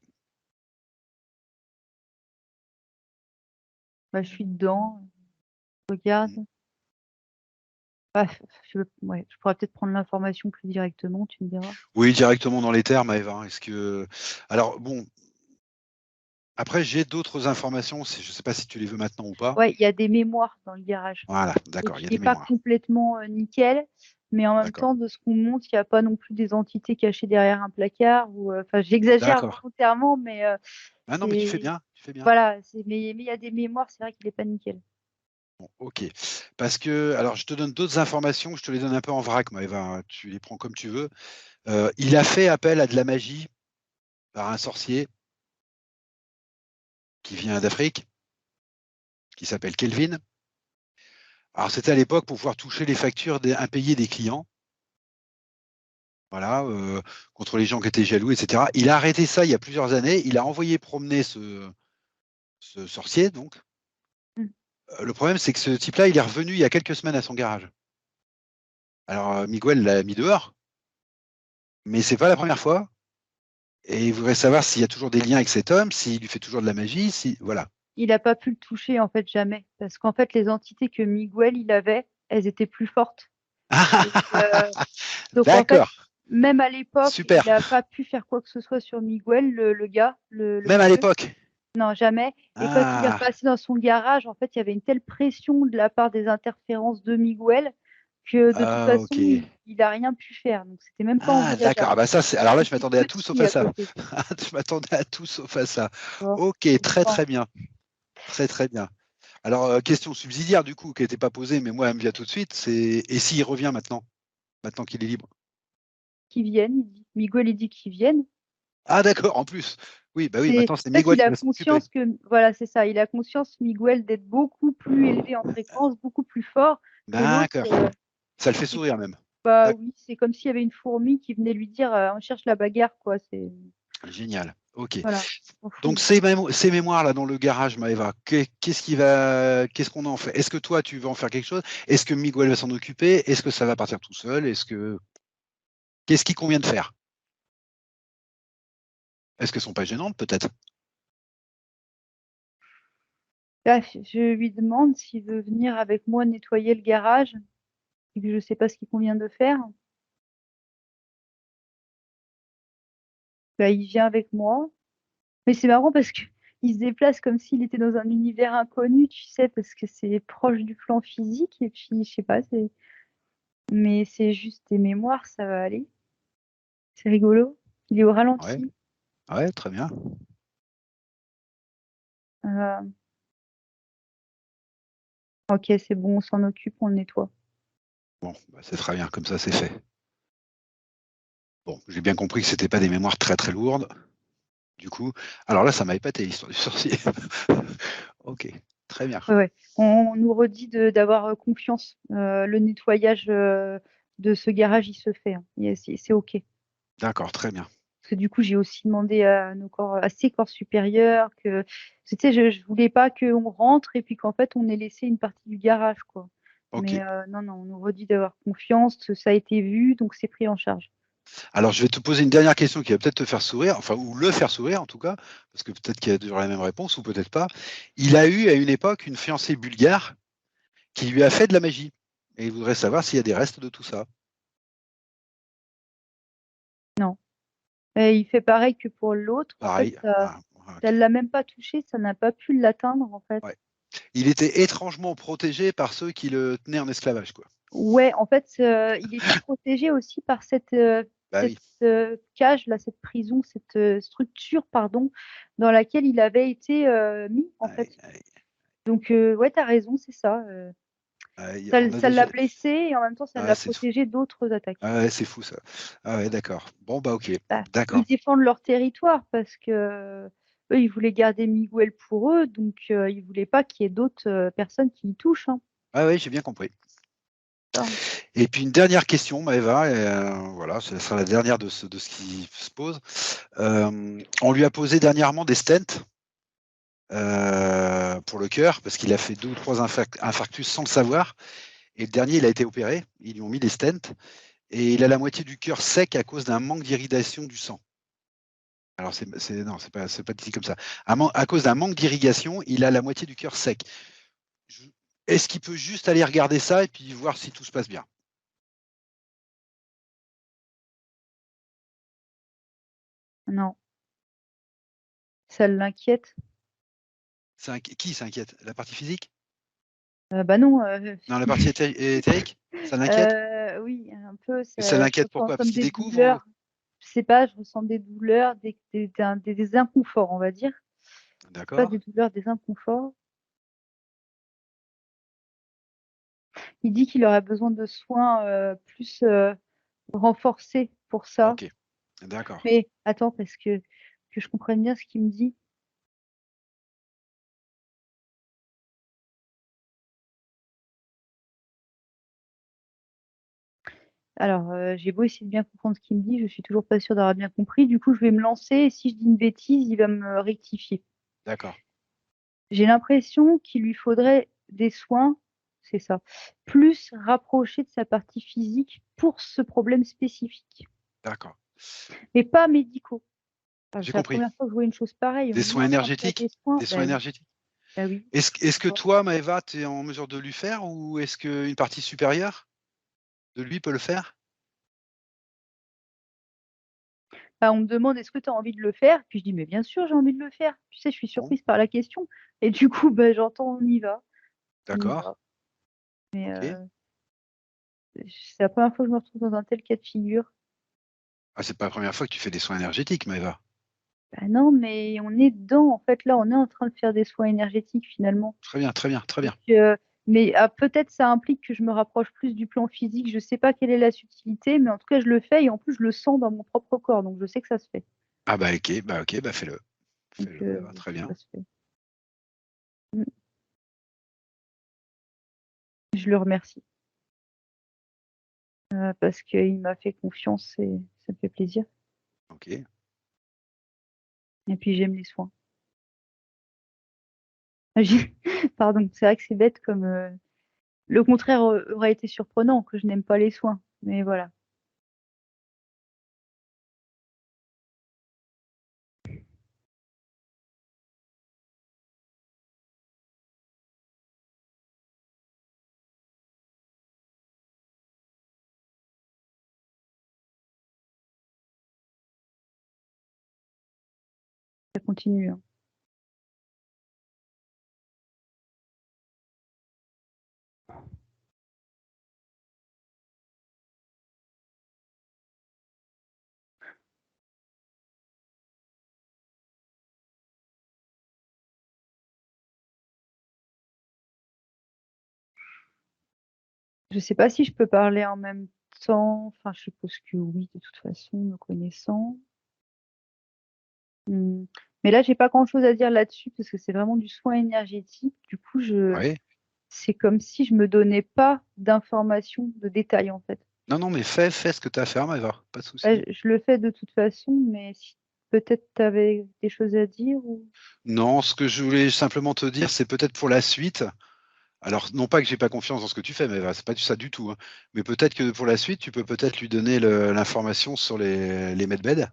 Bah, je suis dedans, je regarde. Ah, ouais, je pourrais peut-être prendre l'information plus directement, tu me diras. Oui, directement dans les termes, Maëva. Est-ce que. Alors, bon, après, j'ai d'autres informations. Je ne sais pas si tu les veux maintenant ou pas. Ouais, il y a des mémoires dans le garage. Voilà, Donc, d'accord, il y a il n'est des pas mémoires. complètement nickel, mais en même D'accord. temps, de ce qu'on montre, il n'y a pas non plus des entités cachées derrière un placard. Enfin, j'exagère D'accord. volontairement, mais Ah non, mais tu fais c'est bien, tu fais bien. voilà. Mais il y a des mémoires, c'est vrai qu'il n'est pas nickel. Bon, ok. Parce que, alors, je te donne d'autres informations, je te les donne un peu en vrac, Maëva, hein, tu les prends comme tu veux. Il a fait appel à de la magie par un sorcier qui vient d'Afrique, qui s'appelle Kelvin. Alors, c'était à l'époque pour pouvoir toucher les factures impayées des clients, voilà, contre les gens qui étaient jaloux, etc. Il a arrêté ça il y a plusieurs années. Il a envoyé promener ce sorcier, donc. Mm. Le problème, c'est que ce type-là, il est revenu il y a quelques semaines à son garage. Alors, Miguel l'a mis dehors, mais c'est pas la première fois. Et il voudrait savoir s'il y a toujours des liens avec cet homme, s'il lui fait toujours de la magie, si voilà. Il n'a pas pu le toucher en fait jamais, parce qu'en fait, les entités que Miguel il avait, elles étaient plus fortes. Donc, donc en fait, D'accord, même à l'époque, il super. n'a pas pu faire quoi que ce soit sur Miguel, le gars, le Même à monsieur. l'époque. Non, jamais. Et quand il est Ah, repassé dans son garage, en fait, il y avait une telle pression de la part des interférences de Miguel que de toute ah, façon, ok. il n'a rien pu faire. Donc, c'était même pas Ah, d'accord. envisageable. Ah bah ça, alors là, Il je était m'attendais à tout sauf petit à à ça. côté. Je m'attendais à tout sauf à ça. Tu vois. Ok, Donc, très non, très bien. Très très bien. Alors, question subsidiaire du coup, qui n'était pas posée, mais moi, elle me vient tout de suite, c'est et s'il revient maintenant, maintenant qu'il est libre? qu'ils viennent. Miguel, il dit qu'ils viennent. Ah d'accord, en plus. Oui, bah oui, C'est maintenant c'est en fait, Miguel il qui a va s'en occuper. conscience que, voilà, c'est ça. Il a conscience, Miguel, d'être beaucoup plus élevé en fréquence, beaucoup plus fort que l'autre. D'accord. Ça le fait C'est sourire même. Bah D'ac- oui, c'est comme s'il y avait une fourmi qui venait lui dire, on cherche la bagarre, quoi. C'est Génial. Ok. voilà, on fout. Donc ces mémoires là dans le garage, Maëva, qu'est-ce qu'on en fait? Est-ce que toi tu veux en faire quelque chose? Est-ce que Miguel va s'en occuper? Est-ce que ça va partir tout seul? Est-ce que Qu'est-ce qu'il convient de faire? Est-ce qu'elles sont pas gênantes, peut-être? Là, je lui demande s'il veut venir avec moi nettoyer le garage et que je sais pas ce qu'il convient de faire. Bah, il vient avec moi. Mais c'est marrant parce que il se déplace comme s'il était dans un univers inconnu, tu sais, parce que c'est proche du plan physique et puis je sais pas, mais c'est juste des mémoires, ça va aller. C'est rigolo. Il est au Ouais, ralenti. ouais, très bien. Euh, Ok, c'est bon, on s'en occupe, on le nettoie. Bon, bah, c'est très bien, comme ça c'est fait. Bon, j'ai bien compris que c'était pas des mémoires très très lourdes. Du coup, alors là, ça m'a épaté l'histoire du sorcier. Ok, très bien. Ouais, ouais. On nous redit d'avoir confiance. Le nettoyage de ce garage, il se fait, hein. C'est OK. D'accord, très bien. Parce que du coup, j'ai aussi demandé à ses corps supérieurs que, tu sais, je voulais pas qu'on rentre et puis qu'en fait, on ait laissé une partie du garage, quoi. Ok. Mais non, non, on nous redit d'avoir confiance, ça a été vu, donc c'est pris en charge. Alors, je vais te poser une dernière question qui va peut-être te faire sourire, enfin, ou le faire sourire en tout cas, parce que peut-être qu'il y a toujours la même réponse, ou peut-être pas. Il a eu à une époque une fiancée bulgare qui lui a fait de la magie. Et il voudrait savoir s'il y a des restes de tout ça. Non. Et il fait pareil que pour l'autre. En fait, Pareil. Ah, ça ok. ne l'a même pas touché, ça n'a pas pu l'atteindre, en fait. Ouais. Il était étrangement protégé par ceux qui le tenaient en esclavage, quoi. Ouais, en fait, il était protégé aussi par Bah cette oui. cage, là, cette prison, cette structure, pardon, dans laquelle il avait été mis, en Ouais, fait. ouais, Donc, ouais, tu as raison, c'est ça. ouais, Ça, on a ça déjà. l'a blessé et en même temps, ça Ouais, l'a c'est fou. protégé d'autres attaques. Ouais, c'est fou ça. Ah ouais, d'accord. Bon, bah ok. Bah, ils D'accord. défendent leur territoire parce que eux, ils voulaient garder Miguel pour eux, donc ils voulaient pas qu'il y ait d'autres personnes qui y touchent, hein. Ah ouais, j'ai bien compris. Ça. Et puis une dernière question, Maëva, et, voilà, ce sera la dernière de ce qui se pose. On lui a posé dernièrement des stents pour le cœur, parce qu'il a fait 2 ou 3 infarctus sans le savoir. Et le dernier, il a été opéré, ils lui ont mis des stents, et il a la moitié du cœur sec à cause d'un manque d'irrigation du sang. Alors, non, c'est pas dit comme ça. À cause d'un manque d'irrigation, il a la moitié du cœur sec. Est-ce qu'il peut juste aller regarder ça et puis voir si tout se passe bien? Non, ça l'inquiète. Qui s'inquiète? La partie physique? Bah non, Non, la partie éthérique? Ça l'inquiète? oui, un peu, Et ça je l'inquiète ressens pourquoi? Parce comme qu'il des découvre ou... douleurs. Je sais pas, je ressens des douleurs, des inconforts, on va dire. Pas D'accord, des douleurs, des inconforts. Il dit qu'il aurait besoin de soins plus renforcés pour ça. ok, d'accord. Mais attends, parce que je comprenne bien ce qu'il me dit. Alors, j'ai beau essayer de bien comprendre ce qu'il me dit, je suis toujours pas sûre d'avoir bien compris. Du coup, je vais me lancer et si je dis une bêtise, il va me rectifier. D'accord, J'ai l'impression qu'il lui faudrait des soins, c'est ça, plus rapprochés de sa partie physique pour ce problème spécifique, d'accord. mais pas médicaux. Enfin, J'ai c'est la compris. première fois que je vois une chose pareille. On Des me dit, soins on est en train de faire énergétiques? des soins. Des soins énergétiques? Bah oui. Est-ce que toi, Maëva, tu es en mesure de lui faire ou est-ce qu'une partie supérieure de lui peut le faire? Bah, on me demande, est-ce que tu as envie de le faire? Puis je dis, mais bien sûr, j'ai envie de le faire. Tu sais, je suis Bon, surprise par la question. Et du coup, bah, j'entends, on y va. On y d'accord, va. Mais ok. c'est la première fois que je me retrouve dans un tel cas de figure. Ah, c'est pas la première fois que tu fais des soins énergétiques, Maëva. Bah non, mais on est dedans. En fait, là, on est en train de faire des soins énergétiques finalement. Très bien, très bien, très Donc, bien. mais peut-être ça implique que je me rapproche plus du plan physique. Je ne sais pas quelle est la subtilité, mais en tout cas, je le fais et en plus, je le sens dans mon propre corps. Donc, je sais que ça se fait. Ah bah ok, bah fais-le. Donc, Fais-le, Maëva, très bien. ça se fait. Mm. Je le remercie parce qu'il m'a fait confiance et ça me fait plaisir. Ok. Et puis, j'aime les soins. Pardon, c'est vrai que c'est bête comme le contraire aurait été surprenant que je n'aime pas les soins. Mais voilà. Ça continue. Hein. Je sais pas si je peux parler en même temps. Enfin, je suppose que oui, de toute façon, me connaissant. Mais là, j'ai pas grand-chose à dire là-dessus parce que c'est vraiment du soin énergétique. Du coup, Oui. c'est comme si je me donnais pas d'informations, de détails en fait. Non, mais fais ce que tu as à faire, Maëva, pas de souci. Je le fais de toute façon, mais si peut-être tu avais des choses à dire ou... Non, ce que je voulais simplement te dire, c'est peut-être pour la suite. Alors, non pas que j'ai pas confiance dans ce que tu fais, Maëva, c'est pas ça du tout. Hein. Mais peut-être que pour la suite, tu peux peut-être lui donner l'information sur les medbeds,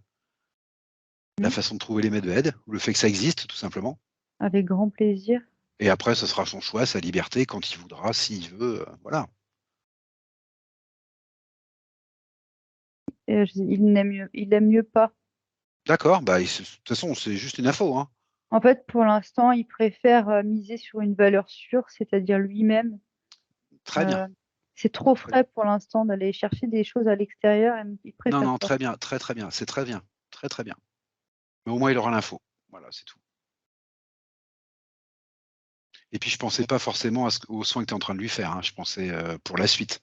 la façon de trouver les medbeds, ou le fait que ça existe, tout simplement. Avec grand plaisir. Et après, ce sera son choix, sa liberté, quand il voudra, s'il veut, voilà. Il aime mieux pas. D'accord, bah, de toute façon, c'est juste une info. Hein. En fait, pour l'instant, il préfère miser sur une valeur sûre, c'est-à-dire lui-même. Très bien. C'est trop Très bien. frais pour l'instant d'aller chercher des choses à l'extérieur. Il préfère Non, pas. très bien, très bien, c'est très bien, très bien. Mais au moins, il aura l'info. Voilà, c'est tout. Et puis, je pensais pas forcément aux soins que tu es en train de lui faire. Hein. Je pensais pour la suite.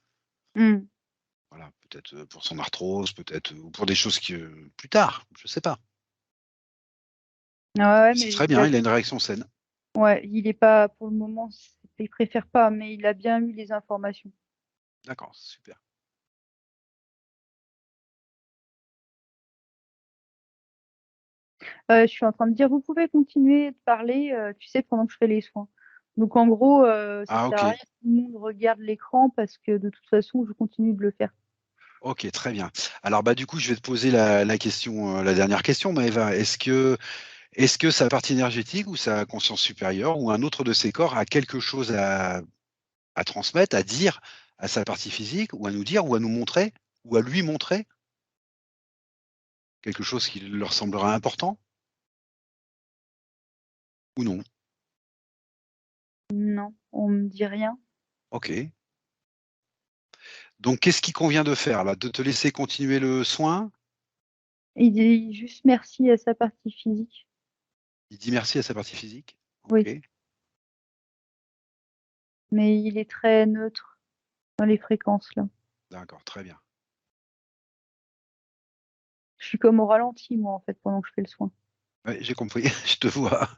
Hmm. Voilà, peut-être pour son arthrose, peut-être, ou pour des choses plus tard, je sais pas. Ah ouais, C'est mais très bien, il a une réaction saine. ouais, il est pas pour le moment. Il préfère pas, mais il a bien eu les informations. D'accord, super. Je suis en train de dire, vous pouvez continuer de parler, tu sais, pendant que je fais les soins. Donc en gros, ça Ah, sert à ok. rien que tout le monde regarde l'écran parce que de toute façon, je continue de le faire. Ok, très bien. Alors, bah, du coup, je vais te poser la question, la dernière question, Maëva. Est-ce que sa partie énergétique ou sa conscience supérieure ou un autre de ses corps a quelque chose à transmettre, à dire à sa partie physique ou à nous dire ou à nous montrer ou à lui montrer quelque chose qui leur semblera important ou non? Non, on me dit rien. Ok. Donc, qu'est-ce qui convient de faire là? De te laisser continuer le soin? Il dit juste merci à sa partie physique. Il dit merci à sa partie physique? Oui, Ok. mais il est très neutre dans les fréquences là. D'accord, très bien. Je suis comme au ralenti, moi, en fait, pendant que je fais le soin. Ouais, j'ai compris, je te vois.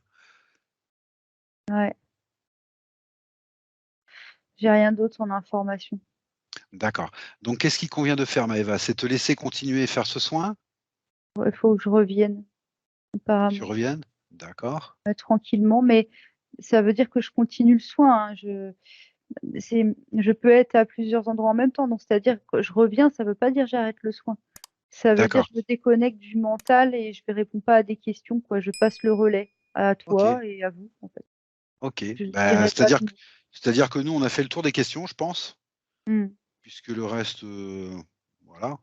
Ouais, j'ai rien d'autre en information. D'accord. Donc, qu'est-ce qui convient de faire, Maëva? C'est te laisser continuer à faire ce soin? Il faut que je revienne, Faut que tu apparemment, reviennes? D'accord. tranquillement, mais ça veut dire que je continue le soin. Hein. Je peux être à plusieurs endroits en même temps, donc c'est-à-dire que je reviens, ça veut pas dire j'arrête le soin. Ça veut dire D'accord. je me déconnecte du mental et je ne réponds pas à des questions, quoi. Je passe le relais à Ok. toi et à vous, en fait. Ok. Je Bah, dirai pas de mots. c'est-à-dire que nous, on a fait le tour des questions, je pense, Hmm. puisque le reste, voilà.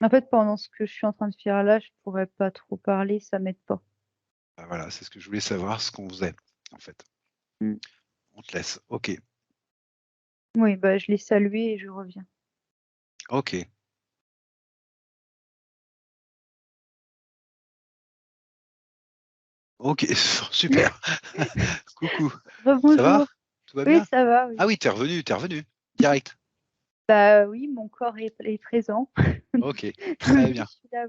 En fait, pendant ce que je suis en train de faire là, je pourrais pas trop parler, ça m'aide pas. Bah, voilà, c'est ce que je voulais savoir, ce qu'on faisait, en fait. Hmm. On te laisse. Ok. Oui, bah, je l'ai salué et je reviens. Ok. Ok. Super. Coucou. Ça va? Rebonjour. Tout va Oui, bien? ça va, oui. Ah oui, t'es revenu. Direct. Bah oui, mon corps est présent. Ok. Oui, Très je bien. suis là,